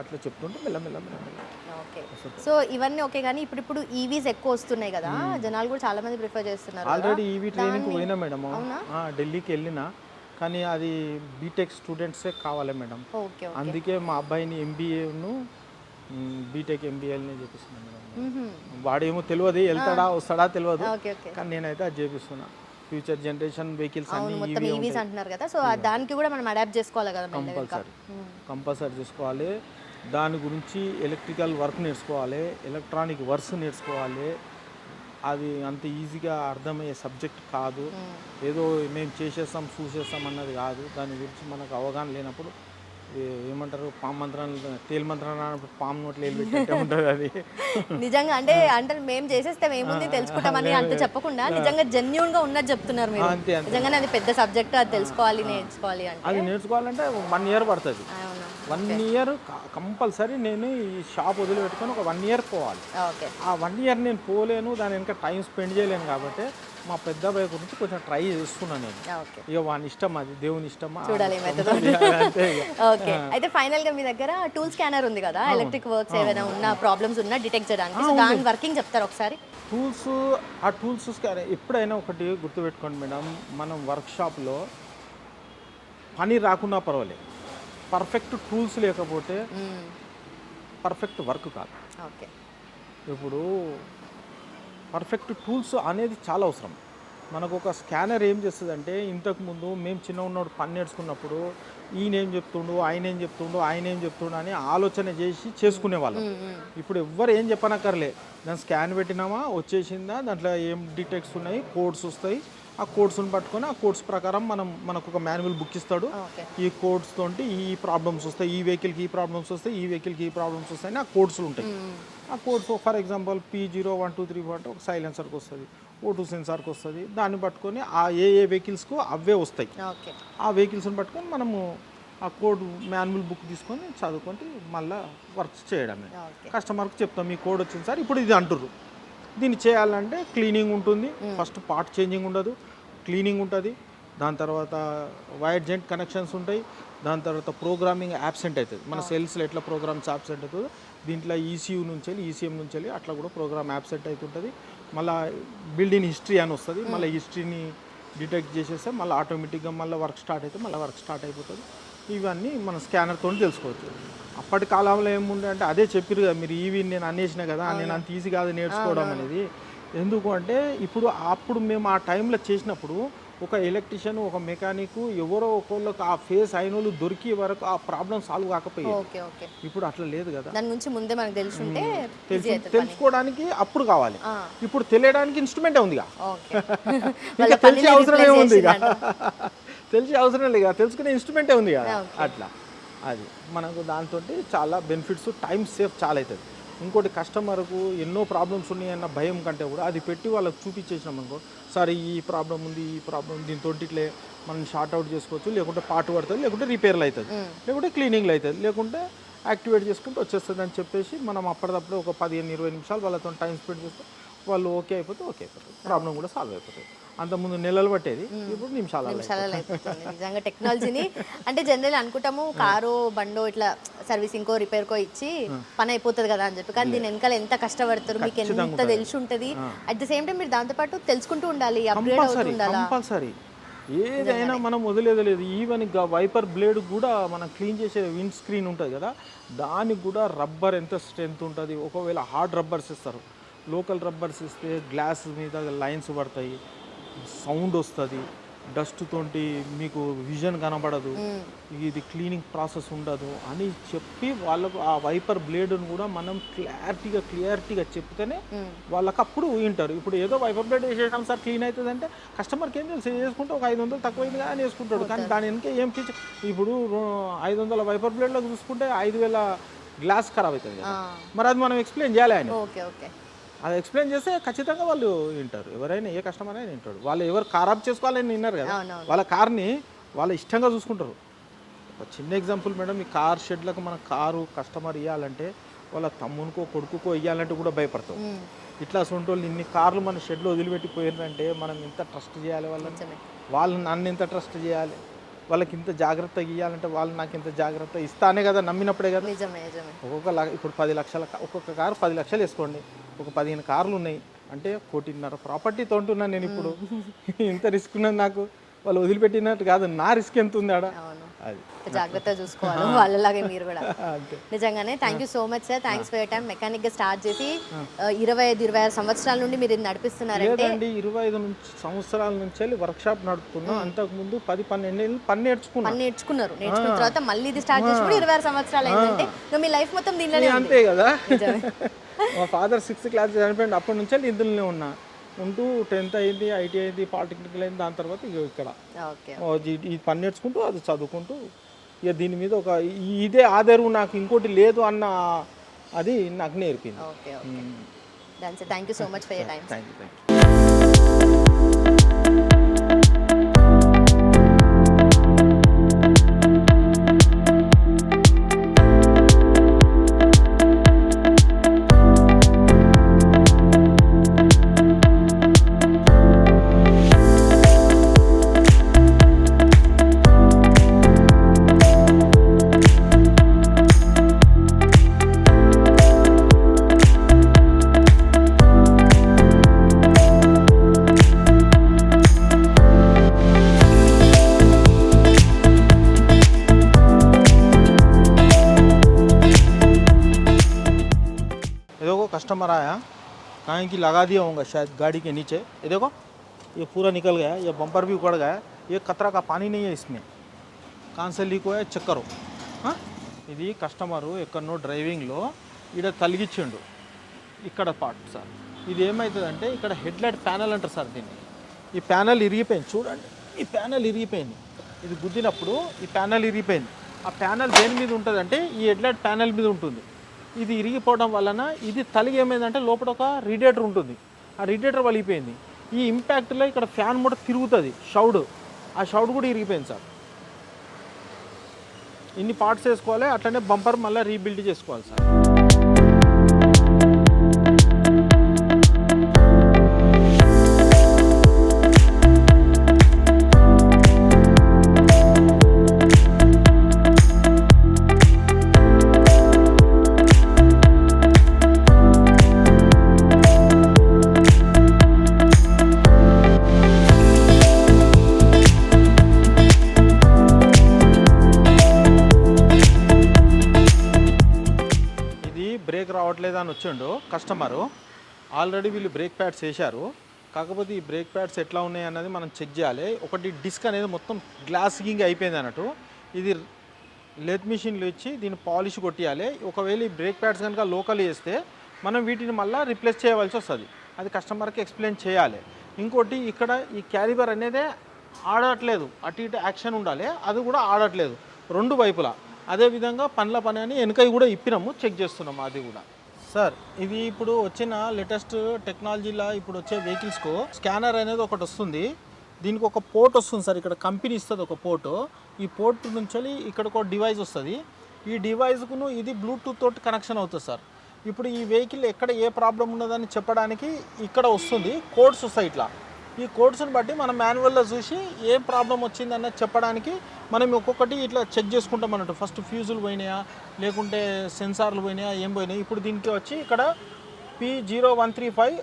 అట్లా చెప్తుంటే మెల్లమెల్ల. ఓకే, సో ఇవన్నీ ఓకే, కానీ ఇప్పుడు ఈవీస్ ఎక్కువ వస్తున్నాయి కదా, జనాలు కూడా చాలా మంది ప్రిఫర్ చేస్తున్నారు. ఆల్రెడీ ఈవీ ట్రైనింగ్కి పోయినా మేడం, ఢిల్లీకి వెళ్ళినా, కానీ అది బీటెక్ స్టూడెంట్సే కావాలి మేడం. అందుకే మా అబ్బాయిని ఎంబీఏను బీటెక్ ఎంబీఏనే చేపిస్తున్నాను మేడం. వాడేమో తెలియదు, వెళ్తాడా వస్తాడా తెలియదు, కానీ నేనైతే అది చేపిస్తున్నా. ఫ్యూచర్ జనరేషన్ వెహికల్స్ అన్ని ఈవీస్ అంటున్నారు కదా, సో దానికి కూడా మనం అడాప్ట్ చేసుకోవాలి కదా. కంపల్సరీ చేసుకోవాలి. దాని గురించి ఎలక్ట్రికల్ వర్క్ నేర్చుకోవాలి, ఎలక్ట్రానిక్ వర్క్స్ నేర్చుకోవాలి. అది అంత ఈజీగా అర్థమయ్యే సబ్జెక్ట్ కాదు. ఏదో మేము చేసేస్తాం చూసేస్తాం అన్నది కాదు. దాని గురించి మనకు అవగాహన లేనప్పుడు ఏమంటారు, పాము మంత్రాలు తేలి మంత్రాలు పాము నోట్లు వెళ్ళి పెట్టే ఉంటుంది అది. నిజంగా అంటే మేము చేసేస్తాం ఏముంది తెలుసుకుంటామని అంత చెప్పకుండా నిజంగా జెన్యూన్ గా ఉన్నది చెప్తున్నారు మీరు. నిజంగానే అది పెద్ద సబ్జెక్ట్, అది తెలుసుకోవాలి, నేర్చుకోవాలి. అంటే అది నేర్చుకోవాలంటే 1 year పడుతుంది. 1 year కంపల్సరీ. నేను ఈ షాప్ వదిలిపెట్టుకొని ఒక 1 year పోవాలి. ఆ 1 year నేను పోలేను, దాని వెనక టైం స్పెండ్ చేయలేను. కాబట్టి మా పెద్ద అబ్బాయి గురించి కొంచెం ట్రై చేస్తున్నాను నేను. ఇక వాని ఇష్టం, అది దేవుని ఇష్టం, చూడాలి. ఓకే, అయితే ఫైనల్ గా మీ దగ్గర టూల్ స్కానర్ ఉంది కదా, ఎలక్ట్రిక్ వర్క్స్ ఏమైనా ఉన్న ప్రాబ్లమ్స్ ఉన్నా డిటెక్ట్ చేయడానికి, సో దాని వర్కింగ్ చెప్తారు ఒకసారి? ఆ టూల్స్ స్కానర్ ఎప్పుడైనా ఒకటి గుర్తుపెట్టుకోండి మేడం, మనం వర్క్షాప్లో పని రాకున్నా పర్వాలేదు, పర్ఫెక్ట్ టూల్స్ లేకపోతే పర్ఫెక్ట్ వర్క్ కాదు. ఓకే, ఇప్పుడు పర్ఫెక్ట్ టూల్స్ అనేది చాలా అవసరం. మనకు ఒక స్కానర్ ఏం చేస్తుందంటే, ఇంతకుముందు మేము చిన్న ఉన్నప్పుడు పని నేర్చుకున్నప్పుడు ఈయన ఏం చెప్తుండు, ఆయన ఏం చెప్తుండు అని ఆలోచన చేసి చేసుకునేవాళ్ళం. ఇప్పుడు ఎవ్వరు ఏం చెప్పనక్కర్లే, దాని స్కాన్ పెట్టినామా వచ్చేసిందా, దాంట్లో ఏం డీటెక్ట్స్ ఉన్నాయి, కోడ్స్ వస్తాయి, ఆ కోడ్స్ని పట్టుకొని ఆ కోడ్స్ ప్రకారం మనకు ఒక మాన్యువల్ బుక్ ఇస్తాడు. ఈ కోడ్స్ తోటి ఈ ప్రాబ్లమ్స్ వస్తాయి, ఈ వెహికల్కి ఈ ప్రాబ్లమ్స్ వస్తాయి, ఈ వెహికల్కి ఈ ప్రాబ్లమ్స్ వస్తాయి అని ఆ కోడ్స్లు ఉంటాయి. ఆ కోడ్స్ ఫర్ ఎగ్జాంపుల్ P0123 అంటే ఒక సైలెన్సర్కి వస్తుంది, O2 సెన్సార్కి వస్తుంది. దాన్ని పట్టుకొని ఆ ఏ వెహికల్స్కు అవే వస్తాయి. ఆ వెహికల్స్ని పట్టుకొని మనము ఆ కోడ్ మాన్యువల్ బుక్ తీసుకొని చదువుకొని మళ్ళీ వర్క్స్ చేయడమే. కస్టమర్కి చెప్తాం ఈ కోడ్ వచ్చింది సార్, ఇప్పుడు ఇది అంటుర్రు, దీన్ని చేయాలంటే క్లీనింగ్ ఉంటుంది. ఫస్ట్ పార్ట్ చేంజింగ్ ఉండదు, క్లీనింగ్ ఉంటుంది. దాని తర్వాత వైర్ జెంట్ కనెక్షన్స్ ఉంటాయి. దాని తర్వాత ప్రోగ్రామింగ్ యాబ్సెంట్ అవుతుంది. మన సెల్స్లో ఎట్లా ప్రోగ్రామ్స్ యాబ్సెంట్ అవుతుందో దీంట్లో ఈసీయూ నుంచి వెళ్ళి ఈసీఎం నుంచి వెళ్ళి అట్లా కూడా ప్రోగ్రామ్ యాబ్సెంట్ అవుతుంటుంది. మళ్ళీ బిల్డింగ్ హిస్టరీ అని వస్తుంది, మళ్ళీ హిస్టరీని డిటెక్ట్ చేసేస్తే మళ్ళీ ఆటోమేటిక్గా మళ్ళీ వర్క్ స్టార్ట్ అయితే మళ్ళీ వర్క్ స్టార్ట్ అయిపోతుంది. ఇవన్నీ మన స్కానర్తో తెలుసుకోవచ్చు. అప్పటి కాలంలో ఏముండే అంటే అదే చెప్పారు కదా మీరు, ఈవీ నేను అనేసిన కదా, నేను అంత ఈజీ కాదు నేర్చుకోవడం అనేది. ఎందుకు అంటే అప్పుడు మేము ఆ టైంలో చేసినప్పుడు ఒక ఎలక్ట్రీషియన్, ఒక మెకానిక్, ఎవరో ఒకళ్ళకి ఆ ఫేస్ అయిన వాళ్ళు దొరికి వరకు ఆ ప్రాబ్లం సాల్వ్ కాకపోయేది. ఇప్పుడు అట్లా లేదు కదా, దాని గురించి ముందే మనకు తెలుసుంటే తెలుసుకోవడానికి అప్పుడు కావాలి, ఇప్పుడు తెలియడానికి ఇన్స్ట్రుమెంటే ఉంది. ఇంకా తెలిసే అవసరమే ఉంది, తెలిసే అవసరం లేదు, తెలుసుకునే ఇన్స్ట్రుమెంటే ఉంది కదా. అట్లా అది మనకు దాంతో చాలా బెనిఫిట్స్, టైం సేఫ్ చాలా అవుతుంది. ఇంకోటి కస్టమర్కు ఎన్నో ప్రాబ్లమ్స్ ఉన్నాయన్న భయం కంటే కూడా అది పెట్టి వాళ్ళకి చూపించేసినాం అనుకో, సరే ఈ ప్రాబ్లం ఉంది, ఈ ప్రాబ్లం దీంతో ఇట్లే మనం షార్ట్ అవుట్ చేసుకోవచ్చు, లేకుంటే పార్ట్ పడుతుంది, లేకుంటే రిపేర్లు అవుతుంది, లేకుంటే క్లీనింగ్లు అవుతుంది, లేకుంటే యాక్టివేట్ చేసుకుంటూ వచ్చేస్తుంది అని చెప్పేసి మనం అప్పటిదప్పుడు ఒక 15-20 నిమిషాలు వాళ్ళతో టైం స్పెండ్ చేస్తే వాళ్ళు ఓకే అయిపోతుంది, ప్రాబ్లం కూడా సాల్వ్ అయిపోతుంది. అంతకుముందు నెలలు పట్టేది, ఇప్పుడు నిమిషాలలో అయిపోతుంది. నిజంగా టెక్నాలజీని అంటే జనరల్ అనుకుంటాము కారో బండో ఇట్లా సర్వీసింగ్కో రిపేర్కో ఇచ్చి పని అయిపోతుంది కదా అని చెప్పి, కానీ దీని వెనకాల ఎంత కష్టపడతారు మీకు ఎంత తెలిసి ఉంటుంది. అట్ ద సేమ్ టైం మీరు దాంతోపాటు తెలుసుకుంటూ ఉండాలి, అప్గ్రేడ్ అవుతూ ఉండాలి. కంపల్సరీ ఏదైనా మనం వదిలేదలేదు. ఈవెన్ వైపర్ బ్లేడ్ కూడా మనం క్లీన్ చేసే విండ్ స్క్రీన్ ఉంటుంది కదా, దానికి కూడా రబ్బర్ ఎంత స్ట్రెంత్ ఉంటుంది. ఒకవేళ హార్డ్ రబ్బర్స్ ఇస్తారు, లోకల్ రబ్బర్స్ ఇస్తే గ్లాస్ మీద లైన్స్ పడతాయి, సౌండ్ వస్తుంది, డస్ట్ తోటి మీకు విజన్ కనబడదు, ఇది క్లీనింగ్ ప్రాసెస్ ఉండదు అని చెప్పి వాళ్ళకు ఆ వైపర్ బ్లేడ్ను కూడా మనం క్లియారిటీగా చెప్తేనే వాళ్ళకి అప్పుడు వింటారు. ఇప్పుడు ఏదో వైపర్ బ్లేడ్ వేసేసాం సార్ క్లీన్ అవుతుంది అంటే కస్టమర్కి ఏం తెలుసు, వేసుకుంటే ఒక 500 తక్కువైంది అని వేసుకుంటాడు. కానీ దాని వెనక ఏం ఫీచర్, ఇప్పుడు 500 వైపర్ బ్లేడ్లో చూసుకుంటే 5000 గ్లాస్ ఖరాబ్ అవుతుంది కదా, మరి అది మనం ఎక్స్ప్లెయిన్ చేయాలి ఆయన. అది ఎక్స్ప్లెయిన్ చేస్తే ఖచ్చితంగా వాళ్ళు వింటారు, ఎవరైనా ఏ కస్టమర్ అయినా వింటాడు. వాళ్ళు ఎవరు ఖరాబ్ చేసుకోవాలని విన్నారు కదా, వాళ్ళ కార్ని వాళ్ళ ఇష్టంగా చూసుకుంటారు. ఒక చిన్న ఎగ్జాంపుల్ మేడం, ఈ కార్ షెడ్లకు మన కారు కస్టమర్ ఇవ్వాలంటే వాళ్ళ తమ్మునికో కొడుకుకో ఇవ్వాలంటే కూడా భయపడతాం. ఇట్లా సొంటోళ్ళు ఇన్ని కార్లు మన షెడ్లో వదిలిపెట్టిపోయారంటే మనం ఎంత ట్రస్ట్ చేయాలి వాళ్ళు నన్ను ఎంత ట్రస్ట్ చేయాలి, వాళ్ళకి ఇంత జాగ్రత్తగా ఇవ్వాలంటే వాళ్ళు నాకు ఇంత జాగ్రత్త ఇస్తానే కదా, నమ్మినప్పుడే కదా. ఇప్పుడు 10 లక్షల ఒక్కొక్క కారు 10 లక్షలు వేసుకోండి, ఒక 15 కార్లు ఉన్నాయి అంటే 1.5 కోటి ప్రాపర్టీతో ఉంటున్నాను నేను. ఇప్పుడు ఇంత రిస్క్ ఉన్నది నాకు, వాళ్ళు వదిలిపెట్టినట్టు కాదు, నా రిస్క్ ఎంత ఉంది ఆడ, అది జాగ్రత్తగా చూసుకోవాలి వాళ్ళలాగే మీరు కూడా. నిజంగానే thank you so much sir, thanks for your time. Mechanic గా స్టార్ట్ చేసి 25-26 సంవత్సరాల నుండి మీరు నడిపిస్తున్నారంటే? 25 సంవత్సరాల నుంచి వర్క్ షాప్ నడుపుతున్నా. అంతకు ముందు 10-12 ఏళ్ళు పని నేర్చుకున్నారు. నేర్చుకున్న తర్వాత మళ్ళీ ఇది స్టార్ట్ చేసి 26 సంవత్సరాలు అయిందంటే మీ లైఫ్ మొత్తం దీనిలోనే అంతే కదా. మా ఫాదర్ 6th క్లాస్ చనిపోయింది, అప్పటి నుంచే ఇందులోనే ఉన్నా ఉంటూ 10th అయింది, ఐటీ అయింది, పాలిటెక్నికల్ అయింది, దాని తర్వాత ఇక్కడ ఈ పని నేర్చుకుంటూ అది చదువుకుంటూ ఇక దీని మీద ఒక ఇదే ఆధారం, నాకు ఇంకోటి లేదు అన్న అది నాకు నేర్పింది. Thank you so much for your time. Thank you. Customer आया, कहीं की लगा दिया होगा शायद गाड़ी के नीचे, ये देखो ये पूरा निकल गया, ये बम्पर भी उखड़ गया, ये कतरा का पानी नहीं है इसमें, कहाँ से लीक हुआ है చెక్ करो। ఇది కస్టమరు ఎక్కడనో డ్రైవింగ్లో ఇక్కడ తలిగిచ్చిండు ఇక్కడ పార్ట్ సార్. ఇది ఏమవుతుందంటే ఇక్కడ హెడ్లైట్ ప్యానల్ అంటారు సార్ దీన్ని. ఈ ప్యానల్ ఇరిగిపోయింది చూడండి, ఈ ప్యానల్ ఇరిగిపోయింది. ఇది గుద్దినప్పుడు ఈ ప్యానల్ ఇరిగిపోయింది. ఆ ప్యానల్ దేని మీద ఉంటుంది అంటే ఈ హెడ్లైట్ ప్యానల్ మీద ఉంటుంది. ఇది ఇరిగిపోవడం వలన ఇది తలిగి ఏమైందంటే లోపల ఒక రేడియేటర్ ఉంటుంది, ఆ రేడియేటర్ వలిగిపోయింది. ఈ ఇంపాక్ట్లో ఇక్కడ ఫ్యాన్ కూడా తిరుగుతుంది షౌడ్, ఆ షౌడ్ కూడా ఇరిగిపోయింది సార్. ఇన్ని పార్ట్స్ వేసుకోవాలి, అట్లనే బంపర్ మళ్ళీ రీబిల్డ్ చేసుకోవాలి సార్. బ్రేక్ రావట్లేదు అని వచ్చిండు కస్టమరు. ఆల్రెడీ వీళ్ళు బ్రేక్ ప్యాడ్స్ వేశారు, కాకపోతే ఈ బ్రేక్ ప్యాడ్స్ ఎట్లా ఉన్నాయి అన్నది మనం చెక్ చేయాలి. ఒకటి డిస్క్ అనేది మొత్తం గ్లాసింగ్ అయిపోయింది అన్నట్టు, ఇది లెత్ మిషన్లు ఇచ్చి దీన్ని పాలిష్ కొట్టియాలి. ఒకవేళ ఈ బ్రేక్ ప్యాడ్స్ కనుక లోకల్ వేస్తే మనం వీటిని మళ్ళీ రిప్లేస్ చేయవలసి వస్తుంది, అది కస్టమర్కి ఎక్స్ప్లెయిన్ చేయాలి. ఇంకోటి ఇక్కడ ఈ క్యాలిబర్ అనేది ఆడట్లేదు, అటు ఇటు యాక్షన్ ఉండాలి, అది కూడా ఆడట్లేదు రెండు వైపులా. అదేవిధంగా పనుల పని అని వెనకవి కూడా ఇప్పినాము, చెక్ చేస్తున్నాము అది కూడా. సార్ ఇది ఇప్పుడు వచ్చిన లేటెస్ట్ టెక్నాలజీలో ఇప్పుడు వచ్చే వెహికల్స్కు స్కానర్ అనేది ఒకటి వస్తుంది, దీనికి ఒక పోర్ట్ వస్తుంది సార్. ఇక్కడ కంపెనీ ఇస్తుంది ఒక పోర్టు, ఈ పోర్ట్ నుంచి ఇక్కడ ఒక డివైస్ వస్తుంది. ఈ డివైస్కును ఇది బ్లూటూత్ తోటి కనెక్షన్ అవుతుంది సార్. ఇప్పుడు ఈ వెహికల్ ఎక్కడ ఏ ప్రాబ్లం ఉన్నదని చెప్పడానికి ఇక్కడ వస్తుంది కోడ్స్ వస్తాయి ఇట్లా. ఈ కోడ్స్ని బట్టి మనం మాన్యువల్లో చూసి ఏం ప్రాబ్లం వచ్చిందన్నది చెప్పడానికి మనం ఒక్కొక్కటి ఇట్లా చెక్ చేసుకుంటాం అన్నట్టు. ఫస్ట్ ఫ్యూజులు పోయినాయా లేకుంటే సెన్సార్లు పోయినాయా ఏం పోయినాయి. ఇప్పుడు దీనికి వచ్చి ఇక్కడ P0135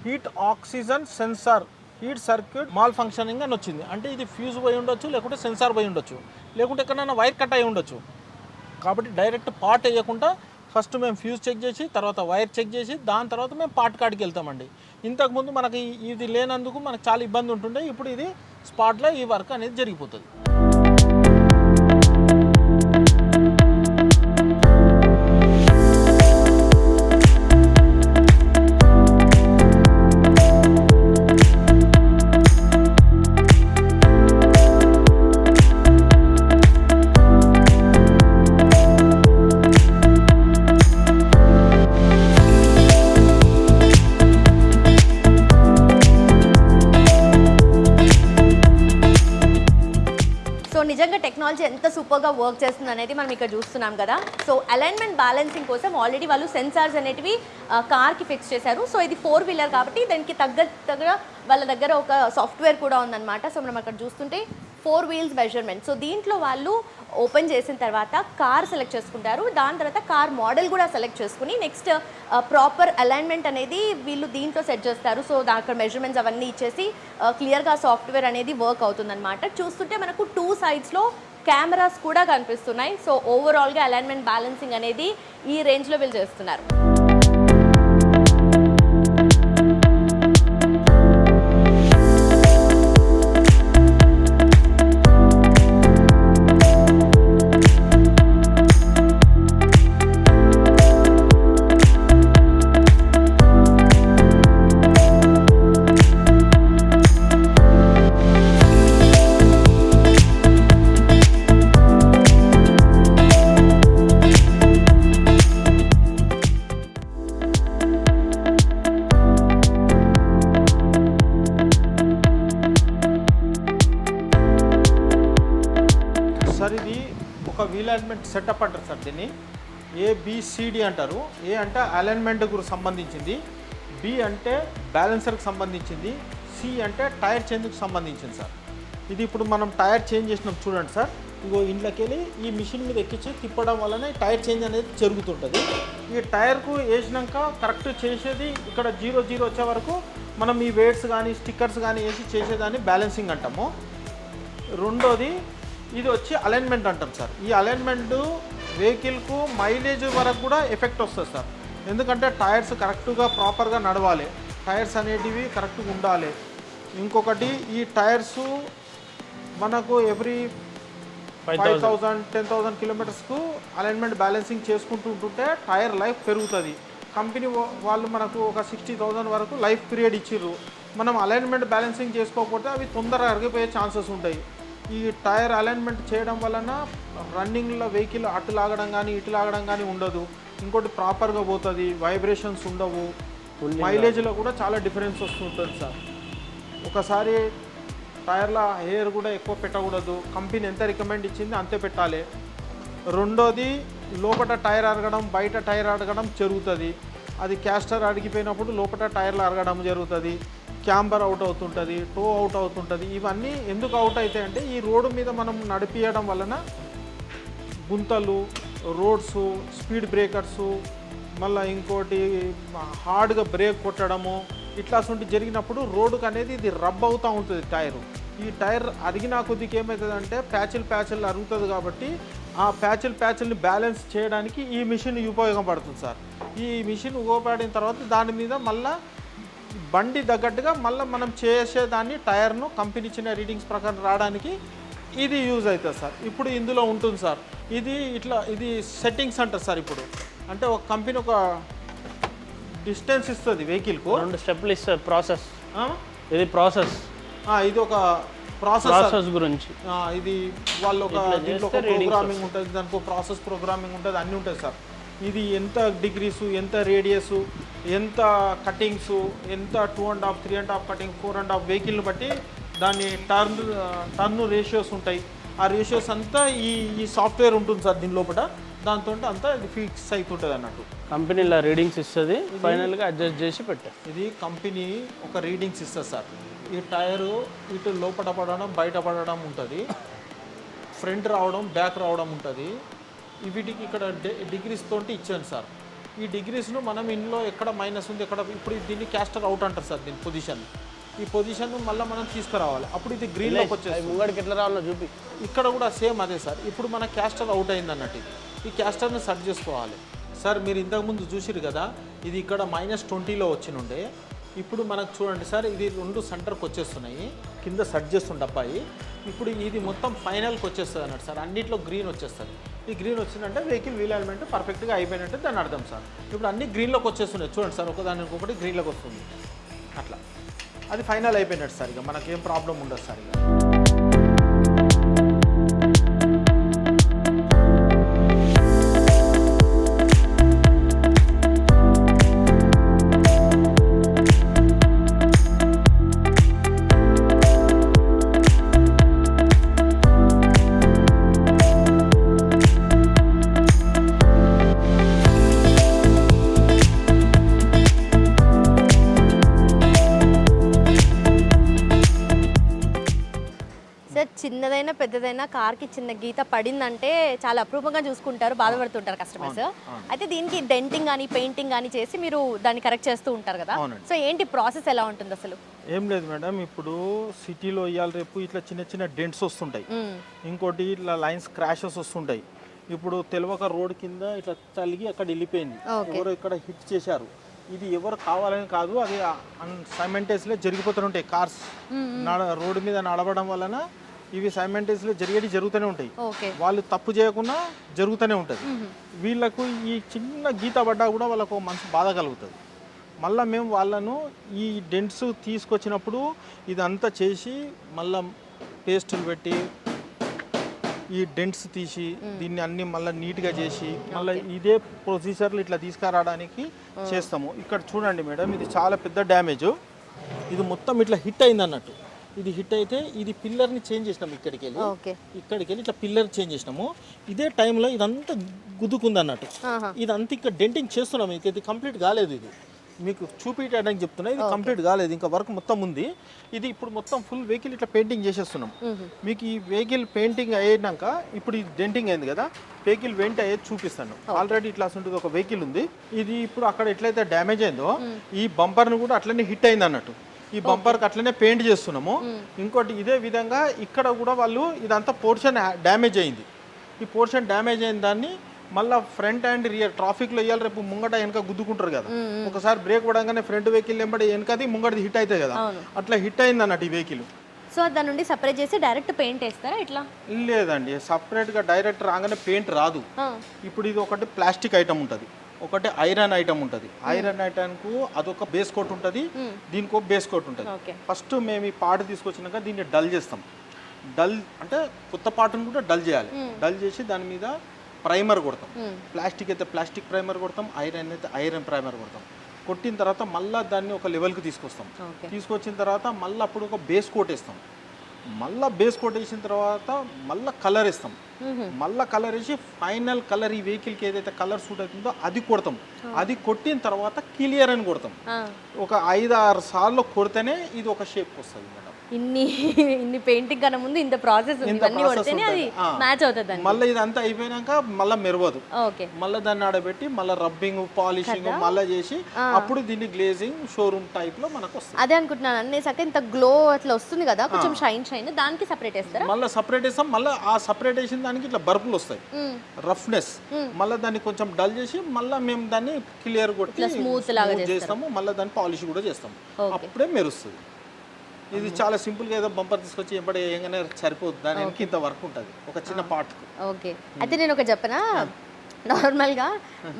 heat oxygen sensor heat circuit mall functioning అని వచ్చింది. అంటే ఇది ఫ్యూజ్ పోయి ఉండొచ్చు, లేకుంటే సెన్సార్ పోయి ఉండొచ్చు, లేకుంటే ఎక్కడైనా వైర్ కట్ అయి ఉండొచ్చు. కాబట్టి డైరెక్ట్ పార్ట్ వేయకుండా ఫస్ట్ మేము ఫ్యూజ్ చెక్ చేసి తర్వాత వైర్ చెక్ చేసి దాని తర్వాత మేము పార్ట్ కాడికి వెళ్తామండి. ఇంతకుముందు మనకి ఇది లేనందుకు మనకు చాలా ఇబ్బంది ఉంటుండే, ఇప్పుడు ఇది స్పాట్లో ఈ వర్క్ అనేది జరిగిపోతుంది. నిజంగా టెక్నాలజీ ఎంత సూపర్గా వర్క్ చేస్తుంది అనేది మనం ఇక్కడ చూస్తున్నాం కదా. సో అలైన్మెంట్ బ్యాలెన్సింగ్ కోసం ఆల్రెడీ వాళ్ళు సెన్సార్స్ అనేటివి కార్కి ఫిక్స్ చేశారు. సో ఇది 4 వీలర్ కాబట్టి దానికి తగ్గ వాళ్ళ దగ్గర ఒక సాఫ్ట్వేర్ కూడా ఉందన్నమాట. సో మనం అక్కడ చూస్తుంటే 4 వీల్స్ మెజర్మెంట్. సో దీంట్లో వాళ్ళు ఓపెన్ చేసిన తర్వాత కార్ సెలెక్ట్ చేసుకుంటారు, దాని తర్వాత కార్ మోడల్ కూడా సెలెక్ట్ చేసుకుని నెక్స్ట్ ప్రాపర్ అలైన్మెంట్ అనేది వీళ్ళు దీంట్లో సెట్ చేస్తారు. సో అక్కడ మెజర్మెంట్స్ అవన్నీ ఇచ్చేసి క్లియర్గా సాఫ్ట్వేర్ అనేది వర్క్ అవుతుందన్నమాట. చూస్తుంటే మనకు 2 సైడ్స్లో కెమెరాస్ కూడా కనిపిస్తున్నాయి. సో ఓవరాల్గా అలైన్మెంట్ బ్యాలెన్సింగ్ అనేది ఈ రేంజ్లో వీళ్ళు చేస్తున్నారు. సార్ ఇది ఒక వీల్ అలైన్మెంట్ సెటప్ అంటారు సార్. దీన్ని ABCD అంటారు. ఏ అంటే అలైన్మెంట్కు సంబంధించింది, B అంటే బ్యాలెన్సర్కి సంబంధించింది, C అంటే టైర్ చేంజ్కి సంబంధించింది సార్. ఇది ఇప్పుడు మనం టైర్ చేంజ్ చేసినాం చూడండి సార్. ఇగో ఇంట్లోకి వెళ్ళి ఈ మిషన్ మీద ఎక్కించి తిప్పడం వల్లనే టైర్ చేంజ్ అనేది జరుగుతుంటుంది. ఈ టైర్కు వేసినాక కరెక్ట్ చేసేది ఇక్కడ 0 వచ్చే వరకు మనం ఈ వెయిట్స్ కానీ స్టిక్కర్స్ కానీ వేసి చేసేదాన్ని బ్యాలెన్సింగ్ అంటాము. రెండోది ఇది వచ్చి అలైన్మెంట్ అంటాం సార్. ఈ అలైన్మెంట్ వెహికల్కు మైలేజ్ వరకు కూడా ఎఫెక్ట్ వస్తుంది సార్. ఎందుకంటే టైర్స్ కరెక్ట్గా ప్రాపర్గా నడవాలి, టైర్స్ అనేటివి కరెక్ట్గా ఉండాలి. ఇంకొకటి ఈ టైర్స్ మనకు ఎవ్రీ 5,000 10,000 కిలోమీటర్స్కు అలైన్మెంట్ బ్యాలెన్సింగ్ చేసుకుంటూ ఉంటుంటే టైర్ లైఫ్ పెరుగుతుంది. కంపెనీ వాళ్ళు మనకు ఒక 60,000 వరకు లైఫ్ పీరియడ్ ఇచ్చిర్రు. మనం అలైన్మెంట్ బ్యాలెన్సింగ్ చేసుకోకపోతే అవి తొందరగా అరిగిపోయే ఛాన్సెస్ ఉంటాయి. ఈ టైర్ అలైన్మెంట్ చేయడం వలన రన్నింగ్లో వెహికల్ అటు లాగడం కానీ ఇటు లాగడం కానీ ఉండదు. ఇంకోటి ప్రాపర్గా పోతుంది, వైబ్రేషన్స్ ఉండవు, మైలేజ్లో కూడా చాలా డిఫరెన్స్ వస్తుంటుంది సార్. ఒకసారి టైర్ల ఎయిర్ కూడా ఎక్కువ పెట్టకూడదు. కంపెనీ ఎంత రికమెండ్ ఇచ్చింది అంతే పెట్టాలి. రెండోది లోపల టైర్ అరగడం బయట టైర్ అరగడం జరుగుతుంది. అది క్యాస్టర్ అడిగిపోయినప్పుడు లోపల టైర్లు అరగడం జరుగుతుంది. క్యాంబర్ అవుట్ అవుతుంటుంది, టో అవుట్ అవుతుంటుంది. ఇవన్నీ ఎందుకు అవుట్ అవుతాయి అంటే ఈ రోడ్డు మీద మనం నడిపియడం వలన గుంతలు, రోడ్స్, స్పీడ్ బ్రేకర్సు, మళ్ళీ ఇంకోటి హార్డ్గా బ్రేక్ కొట్టడము ఇట్లాంటి జరిగినప్పుడు రోడ్డుకు అనేది ఇది రబ్ అవుతూ ఉంటుంది టైరు. ఈ టైర్ అరిగిన కొద్దికి ఏమవుతుందంటే ప్యాచులు అరుగుతుంది. కాబట్టి ఆ ప్యాచుల్ని బ్యాలెన్స్ చేయడానికి ఈ మిషన్ ఉపయోగపడుతుంది సార్. ఈ మిషన్ ఉపయోగపడిన తర్వాత దాని మీద మళ్ళీ బండి తగ్గట్టుగా మళ్ళీ మనం చేసేదాన్ని టైర్ను కంపెనీ ఇచ్చిన రీడింగ్స్ ప్రకారం రావడానికి ఇది యూజ్ అవుతుంది సార్. ఇప్పుడు ఇందులో ఉంటుంది సార్. ఇది సెట్టింగ్స్ అంటారు సార్. ఇప్పుడు అంటే ఒక కంపెనీ ఒక డిస్టెన్స్ ఇస్తుంది వెహికల్కు, 2 స్టెప్లు ఇస్తుంది ప్రాసెస్. ఇది ప్రాసెస్, ఇది ఒక ప్రాసెస్ గురించి. ఇది వాళ్ళు ఒక దీంట్లో ఒక ప్రోగ్రామింగ్ ఉంటుంది, దానికి ప్రాసెస్ ప్రోగ్రామింగ్ ఉంటుంది, అన్నీ ఉంటుంది సార్. ఇది ఎంత డిగ్రీసు, ఎంత రేడియసు, ఎంత కటింగ్సు, ఎంత 2.5 3.5 కటింగ్ 4.5 వెహికల్ని బట్టి దాని టర్న్ రేషియోస్ ఉంటాయి. ఆ రేషియోస్ అంతా ఈ సాఫ్ట్వేర్ ఉంటుంది సార్ దీని లోపల. దాంతో అంతా ఇది ఫిక్స్ అవుతుంటుంది అన్నట్టు. కంపెనీలో రీడింగ్స్ ఇస్తుంది, ఫైనల్గా అడ్జస్ట్ చేసి పెట్టారు. ఇది కంపెనీ ఒక రీడింగ్స్ ఇస్తుంది సార్. ఈ టైరు ఇటు లోపల పడడం బయట పడడం ఉంటుంది, ఫ్రంట్ రావడం బ్యాక్ రావడం ఉంటుంది. వీటికి ఇక్కడ డిగ్రీస్ తోటి ఇచ్చాను సార్. ఈ డిగ్రీస్ను మనం ఇందులో ఎక్కడ మైనస్ ఉంది ఎక్కడ, ఇప్పుడు దీన్ని క్యాస్టర్ అవుట్ అంటారు సార్ దీని పొజిషన్. ఈ పొజిషన్ మళ్ళీ మనం తీసుకురావాలి. అప్పుడు ఇది గ్రీన్లోకి వచ్చేసి ముంగడికి ఎట్లా రావాలో చూపి. ఇక్కడ కూడా సేమ్ అదే సార్. ఇప్పుడు మన క్యాస్టర్ అవుట్ అయింది అన్నట్టు. ఈ క్యాస్టర్ని సెట్ చేసుకోవాలి సార్. మీరు ఇంతకుముందు చూసిరు కదా, ఇది ఇక్కడ -20లో వచ్చినుండే. ఇప్పుడు మనకు చూడండి సార్, ఇది 2 సెంటర్కి వచ్చేస్తున్నాయి, కింద సెట్ చేస్తుండే అబ్బాయి. ఇప్పుడు ఇది మొత్తం ఫైనల్కి వచ్చేస్తుంది అన్నట్టు సార్. అన్నింటిలో గ్రీన్ వచ్చేస్తుంది. ఈ గ్రీన్ వచ్చిందంటే వెహికల్ వీల్ అలైన్మెంట్ పర్ఫెక్ట్గా అయిపోయినట్టు దాని అర్థం సార్. ఇప్పుడు అన్ని గ్రీన్లోకి వచ్చేస్తున్నాయి చూడండి సార్, ఒకదానికి ఒకటి గ్రీన్లోకి వస్తుంది. అట్లా అది ఫైనల్ అయిపోయినట్టు సార్. ఇక మనకేం ప్రాబ్లం ఉండదు సార్. ఇక చిన్నదైనా పెద్దదైనా కార్కి చిన్న గీత పడిందంటే చాలా అప్రూపంగా చూసుకుంటారు, బాధపడుతుంటారు కస్టమర్స్. అయితే దీనికి డెంటింగ్ కానీ పెయింటింగ్ కానీ చేసి మీరు దాన్ని కరెక్ట్ చేస్తూ ఉంటారు కదా. సో ఏంటి ప్రాసెస్ ఎలా ఉంటుంది అసలు? ఏం లేదు మేడం, ఇప్పుడు సిటీలో ఇవాళ రేపు ఇట్లా చిన్న చిన్న డెంట్స్ వస్తుంటాయి, ఇంకోటి ఇట్లా లైన్స్ క్రాషెస్ వస్తుంటాయి. ఇప్పుడు తెలియక రోడ్ కింద ఇట్లా తలిగి అక్కడ వెళ్ళిపోయింది, ఎవరో ఇక్కడ హిట్ చేశారు. ఇది ఎవరు కావాలని కాదు, అది సైమెంటేస్లో జరిగిపోతుంటాయి. కార్స్ రోడ్డు మీద నడవడం వలన ఇవి సైమెంటేస్లో జరుగుతూనే ఉంటాయి. వాళ్ళు తప్పు చేయకుండా జరుగుతూనే ఉంటుంది. వీళ్ళకు ఈ చిన్న గీత పడ్డా కూడా వాళ్ళకు మనసు బాధ కలుగుతుంది. మళ్ళీ మేము వాళ్ళను ఈ డెంట్స్ తీసుకొచ్చినప్పుడు ఇదంతా చేసి మళ్ళీ పేస్టులు పెట్టి ఈ డెంట్స్ తీసి దీన్ని అన్ని మళ్ళీ నీట్గా చేసి మళ్ళీ ఇదే ప్రొసీజర్లు ఇట్లా తీసుకురావడానికి చేస్తాము. ఇక్కడ చూడండి మేడం, ఇది చాలా పెద్ద డ్యామేజ్. ఇది మొత్తం ఇట్లా హిట్ అయింది అన్నట్టు. ఇది హిట్ అయితే ఇది పిల్లర్ని చేంజ్ చేసినాము, ఇక్కడికి వెళ్ళి ఇట్లా పిల్లర్ చేంజ్ చేసినాము. ఇదే టైంలో ఇదంతా గుద్దుకుంది అన్నట్టు. ఇదంతా ఇక్కడ డెంటింగ్ చేస్తున్నాము. ఇది కంప్లీట్ కాలేదు. ఇది మీకు చూపించడానికి చెప్తున్నా, ఇది కంప్లీట్ కాలేదు, ఇంకా వర్క్ మొత్తం ఉంది. ఇది ఇప్పుడు మొత్తం ఫుల్ వెహికల్ ఇట్లా పెయింటింగ్ చేసేస్తున్నాం. మీకు ఈ వెహికల్ పెయింటింగ్ అయ్యాక ఇప్పుడు ఇది డెంటింగ్ అయింది కదా, వెహికల్ వెంట అయ్యేది చూపిస్తాను. ఆల్రెడీ ఇట్లా ఉంటుంది, ఒక వెహికల్ ఉంది. ఇది ఇప్పుడు అక్కడ ఎట్లయితే డ్యామేజ్ అయిందో ఈ బంపర్ను కూడా అట్లనే హిట్ అయింది అన్నట్టు. ఈ బంపర్కి అట్లనే పెయింట్ చేస్తున్నాము. ఇంకోటి ఇదే విధంగా ఇక్కడ కూడా వాళ్ళు ఇదంతా పోర్షన్ డ్యామేజ్ అయింది. ఈ పోర్షన్ డ్యామేజ్ అయిన దాన్ని మళ్ళీ ఫ్రంట్ అండ్ రియర్ ట్రాఫిక్లో ఇవ్వాలి రేపు ముంగట వెనక గుద్దుకుంటారు కదా, ఒకసారి బ్రేక్ పడగానే ఫ్రంట్ వెహికల్ వెంబడి వెనకది ముంగటది హిట్ అవుతాయి కదా, అట్లా హిట్ అయింది అన్నట్టు ఈ వెహికల్. సో దాని నుండి సపరేట్ చేసి డైరెక్ట్ పెయింట్ వేస్తారా ఇట్లా? లేదండి, సపరేట్గా డైరెక్ట్ రాగానే పెయింట్ రాదు. ఇప్పుడు ఇది ఒకటి ప్లాస్టిక్ ఐటమ్ ఉంటుంది, ఒకటి ఐరన్ ఐటమ్ ఉంటుంది. ఐరన్ ఐటమ్కు అదొక బేస్ కోట్ ఉంటుంది, దీనికి ఒక బేస్ కోట్ ఉంటుంది. ఫస్ట్ మేము ఈ పార్ట్ తీసుకొచ్చినాక దీన్ని డల్ చేస్తాం. డల్ అంటే కొత్త పార్ట్ని కూడా డల్ చేయాలి. డల్ చేసి దాని మీద ప్రైమర్ కొడతాం. ప్లాస్టిక్ అయితే ప్లాస్టిక్ ప్రైమర్ కొడతాం, ఐరన్ అయితే ఐరన్ ప్రైమర్ కొడతాం. కొట్టిన తర్వాత మళ్ళీ దాన్ని ఒక లెవెల్కి తీసుకొస్తాం. తీసుకొచ్చిన తర్వాత మళ్ళీ అప్పుడు ఒక బేస్ కోట్ వేస్తాం. మళ్ళీ బేస్ కోట్ వేసిన తర్వాత మళ్ళీ కలర్ వేస్తాం. మళ్ళీ కలర్ వేసి ఫైనల్ కలర్ ఈ వెహికల్కి ఏదైతే కలర్ సూట్ అవుతుందో అది కొడతాం. అది కొట్టిన తర్వాత క్లియర్ అని కొడతాం. ఒక 5-6 సార్లు కొడితేనే ఇది ఒక షేప్కి వస్తుంది మేడం. ఇన్ని పెయింటింగ్ కన్నా ముందు ఇంత ప్రాసెస్ ఉంది, ఇవన్నీ కొడితేనే అది మ్యాచ్ అవుతుంది. మళ్ళీ ఇదంతా అయిపోయినాక మళ్ళీ మెరవదు. మళ్ళీ దాన్ని ఆడబెట్టి మళ్ళీ రబ్బింగ్ పాలిషింగ్ మళ్ళీ చేసి అప్పుడు దీన్ని గ్లేజింగ్ షోరూమ్ టైప్ లో మనకు వస్తుంది. అదే అనుకుంటున్నాను, అనేసాక ఇంత గ్లో అట్లా వస్తుంది కదా, కొంచెం షైన్ దానికి సపరేట్ వేస్తారా? మళ్ళీ సపరేట్ వేస్తాం. మళ్ళీ ఆ సపరేట్ వేసిన దానికి ఇట్లా బర్పులు వస్తాయి, రఫ్నెస్. మళ్ళీ దాన్ని కొంచెం డల్ చేసి మళ్ళీ మేము దాన్ని క్లియర్ కొట్టి స్మూత్ లాగా చేస్తాము. మళ్ళీ దాన్ని పాలిష్ కూడా చేస్తాము, అప్పుడే మెరుస్తుంది. ఇది చాలా సింపుల్గా ఏదో బంపర్ తీసుకొచ్చి ఎంబడి ఏంగానే సరిపోతుంది. దానికి ఇంత వర్క్ ఉంటుంది ఒక చిన్న పార్ట్. ఓకే, అయితే నేను ఒక చెప్పనా, నార్మల్గా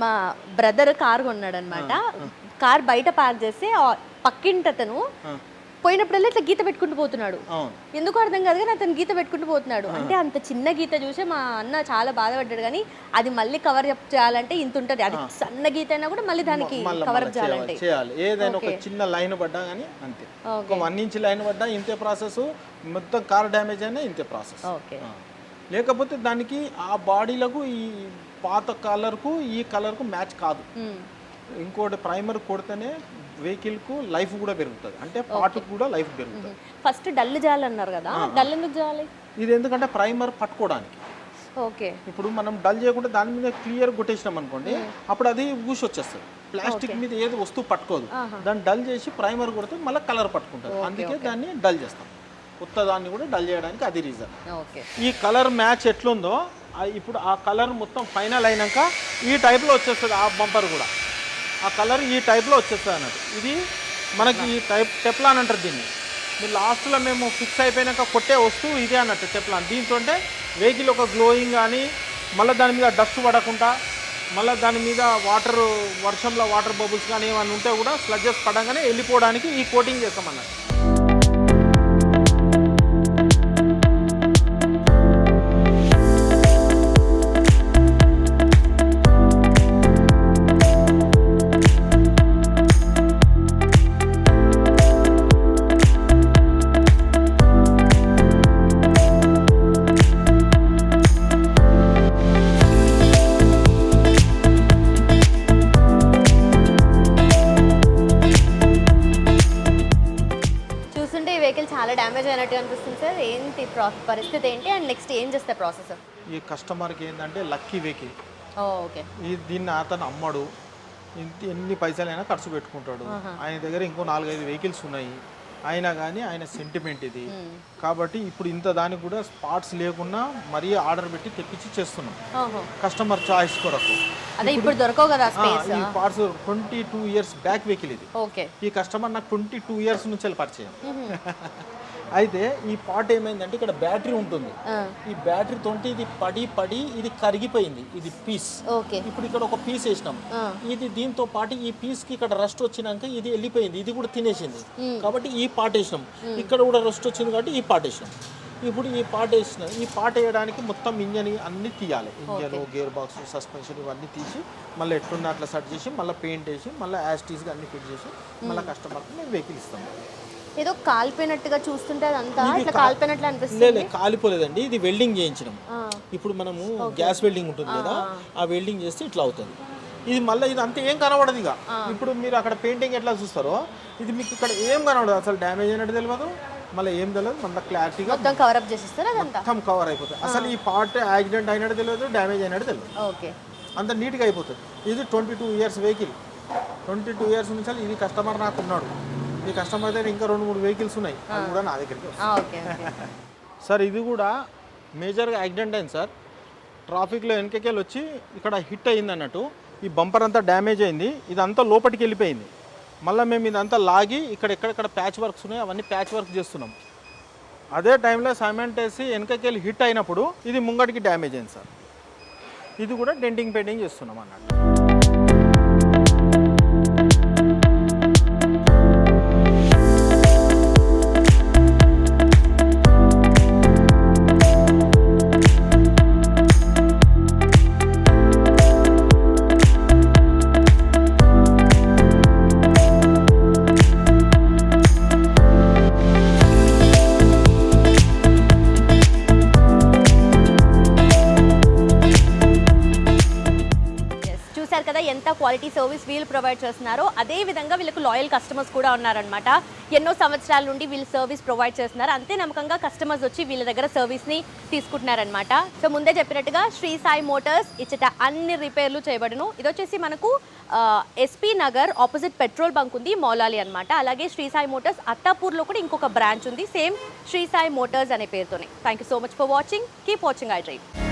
మా బ్రదర్ కార్ కొన్నాడు అనమాట. కార్ బయట పార్క్ చేస్తే పక్కింటి అతను పోయినప్పుడల్లా ఇట్లా గీత పెట్టుకుంటూ పోతున్నాడు. ఎందుకు అర్థం కాదు కానీ అతను గీత పెట్టుకుంటూ పోతున్నాడు. అంటే అంత చిన్న గీత చూసి మా అన్న చాలా బాధపడ్డాడు. కానీ అది మళ్ళీ కవర్ అప్ చేయాలంటే ఇంత ఉంటుంది, అది సన్న గీత అయినా కూడా మళ్ళీ దానికి కవర్ అప్ చేయాలంటే ఏదైనా ఒక చిన్న లైన్ పడ్డా కానీ అంతే. ఒక 1 ఇంచ్ లైన్ పడ్డా ఇంతే ప్రాసెస్, మొత్తం కార్ డ్యామేజ్ అయినా ఇంతే ప్రాసెస్. లేకపోతే దానికి ఆ బాడీలకు ఈ పాత కలర్కు ఈ కలర్కు మ్యాచ్ కాదు. ఇంకోటి ప్రైమర్ కొడితేనే వెహికల్కు లైఫ్ కూడా పెరుగుతుంది, అంటే పార్ట్కు కూడా లైఫ్ పెరుగుతుంది. ఫస్ట్ డల్ చేయాలన్నారు కదా, డల్ ఎందుకు చేయాలి? ఇది ఎందుకంటే ప్రైమర్ పట్టుకోవడానికి. ఓకే, ఇప్పుడు మనం డల్ చేయకుండా దాని మీద క్లియర్ కొట్టేసినాం అనుకోండి, అప్పుడు అది ఊసి వచ్చేస్తుంది. ప్లాస్టిక్ మీద ఏది వస్తువు పట్టుకోదు, దాన్ని డల్ చేసి ప్రైమర్ కొడితే మళ్ళీ కలర్ పట్టుకుంటుంది. అందుకే దాన్ని డల్ చేస్తాం. కొత్త దాన్ని కూడా డల్ చేయడానికి అది రీజన్. ఈ కలర్ మ్యాచ్ ఎట్లుందో ఇప్పుడు ఆ కలర్ మొత్తం ఫైనల్ అయినాక ఈ టైప్లో వచ్చేస్తుంది. ఆ బంపర్ కూడా ఆ కలర్ ఈ టైప్లో వచ్చేస్తుంది అన్నట్టు. ఇది మనకి ఈ టైప్ టెప్లాన్ అంటారు దీన్ని. మీరు లాస్ట్లో మేము ఫిక్స్ అయిపోయినాక కొట్టే వస్తువు ఇదే అన్నట్టు టెప్లాన్. దీంతో వెహికల్ ఒక గ్లోయింగ్ కానీ, మళ్ళీ దాని మీద డస్ట్ పడకుండా, మళ్ళీ దాని మీద వాటర్ వర్షంలో వాటర్ బబుల్స్ కానీ ఏమైనా ఉంటే కూడా స్లడ్జెస్ పడగానే వెళ్ళిపోవడానికి ఈ కోటింగ్ చేస్తాం అన్నట్టు. చాలా డ్యామేజ్ అయినట్టు అనిపిస్తుంది సార్. ఏంటి పరిస్థితి ఏంటి అండ్ నెక్స్ట్ ఏం చేస్తే ప్రాసెస్? ఈ కస్టమర్కి ఏంటంటే లక్కీ వెహికల్. ఓకే, దీన్ని అతను అమ్మడు, ఎన్ని పైసలైనా ఖర్చు పెట్టుకుంటాడు. ఆయన దగ్గర ఇంకో 4-5 వెహికల్స్ ఉన్నాయి, అయినా కానీ ఆయన సెంటిమెంట్ ఇది. కాబట్టి ఇప్పుడు ఇంత దానికి కూడా స్పాట్స్ లేకుండా మరీ ఆర్డర్ పెట్టి తెప్పించి చేస్తున్నాం కస్టమర్ చాయిస్ కొరకు. అదే ఇప్పుడు దొరకవు కదా స్పేస్. ఈ పార్ట్స్ 22 ఇయర్స్ బ్యాక్ వెహికల్ ఇది. ఈ కస్టమర్ నాకు 22 ఇయర్స్ నుంచి పరిచయం. అయితే ఈ పార్ట్ ఏమైందంటే ఇక్కడ బ్యాటరీ ఉంటుంది, ఈ బ్యాటరీ తోటి ఇది పడి ఇది కరిగిపోయింది. ఇది పీస్. ఇప్పుడు ఇక్కడ ఒక పీస్ వేసినాం, ఇది దీంతో పాటు ఈ పీస్ కి ఇక్కడ రస్ట్ వచ్చినాక ఇది వెళ్ళిపోయింది, ఇది కూడా తినేసింది. కాబట్టి ఈ పార్ట్ వేసినాం, ఇక్కడ కూడా రస్ట్ వచ్చింది కాబట్టి ఈ పార్ట్ వేసినాం. ఇప్పుడు ఈ పార్ట్ వేసినాం, ఈ పార్ట్ వేయడానికి మొత్తం ఇంజన్ అన్ని తీయాలి. ఇంజన్, గేర్ బాక్స్, సస్పెన్షన్ ఇవన్నీ తీసి మళ్ళీ ఎట్లున్న అట్లా సెట్ చేసి మళ్ళీ పెయింట్ వేసి మళ్ళీ యాస్టీస్గా అన్ని ఫిట్ చేసి మళ్ళీ కస్టమర్కి మేము వెహికల్ ఇస్తాం. ఏదో కాలిపోయినట్టుగా చూస్తుంటే అదంతా ఇట్లా కాలిపోయినట్లు అనిపిస్తుంది. లేదు, కాలిపోలేదండి, ఇది వెల్డింగ్ చేయించడం. ఇప్పుడు మనము గ్యాస్ వెల్డింగ్ ఉంటుంది కదా, ఆ వెల్డింగ్ చేస్తే ఇట్లా అవుతుంది. ఇది మళ్ళీ ఇది అంతా ఏం కనబడదు. ఇక ఇప్పుడు మీరు అక్కడ పెయింటింగ్ ఎట్లా చూస్తారో ఇది మీకు ఇక్కడ ఏం కనబడదు, అసలు డ్యామేజ్ అయినట్టు తెలియదు, మళ్ళీ ఏం తెలియదు, మళ్ళీ క్లారిటీగా మొత్తం కవర్ అప్ చేసేస్తారు, మొత్తం కవర్ అయిపోతుంది. అసలు ఈ పార్ట్ యాక్సిడెంట్ అయినట్టు తెలియదు, డ్యామేజ్ అయినట్టు తెలియదు, అంత నీట్గా అయిపోతుంది. ఇది 22 ఇయర్స్ వెహికల్. 22 ఇయర్స్ నుంచి ఇది కస్టమర్ నాకు ఉన్నాడు. ఈ కస్టమర్ దగ్గర ఇంకా 2-3 వెహికల్స్ ఉన్నాయి, అవి కూడా నా దగ్గరికి. సార్ ఇది కూడా మేజర్గా యాక్సిడెంట్ అయింది సార్. ట్రాఫిక్లో వెనకకెళ్ళి వచ్చి ఇక్కడ హిట్ అయింది అన్నట్టు. ఈ బంపర్ అంతా డ్యామేజ్ అయింది, ఇదంతా లోపలికి వెళ్ళిపోయింది. మళ్ళీ మేము ఇదంతా లాగి ఎక్కడెక్కడ ప్యాచ్ వర్క్స్ ఉన్నాయి అవన్నీ ప్యాచ్ వర్క్ చేస్తున్నాం. అదే టైంలో సైమెంటేసి వెనకకెళ్ళి హిట్ అయినప్పుడు ఇది ముంగటికి డ్యామేజ్ అయింది సార్. ఇది కూడా డెంటింగ్ పెయింటింగ్ చేస్తున్నాం అన్నట్టు. చూశారు కదా ఎంత క్వాలిటీ సర్వీస్ వీళ్ళు ప్రొవైడ్ చేస్తున్నారో. అదే విధంగా వీళ్ళకు లాయల్ కస్టమర్స్ కూడా ఉన్నారనమాట. ఎన్నో సంవత్సరాల నుండి వీళ్ళు సర్వీస్ ప్రొవైడ్ చేస్తున్నారు. అంతే నమ్మకంగా కస్టమర్స్ వచ్చి వీళ్ళ దగ్గర సర్వీస్ని తీసుకుంటున్నారనమాట. సో ముందే చెప్పినట్టుగా శ్రీ సాయి మోటార్స్ ఇచ్చట అన్ని రిపేర్లు చేయబడును. ఇది వచ్చేసి మనకు SP Nagar opposite petrol bunk ఉంది, మౌలాలి అనమాట. అలాగే శ్రీ సాయి మోటార్స్ అత్తాపూర్లో కూడా ఇంకొక బ్రాంచ్ ఉంది, సేమ్ శ్రీ సాయి మోటార్స్ అనే పేరుతోనే. Thank you so much for watching. Keep watching I drive.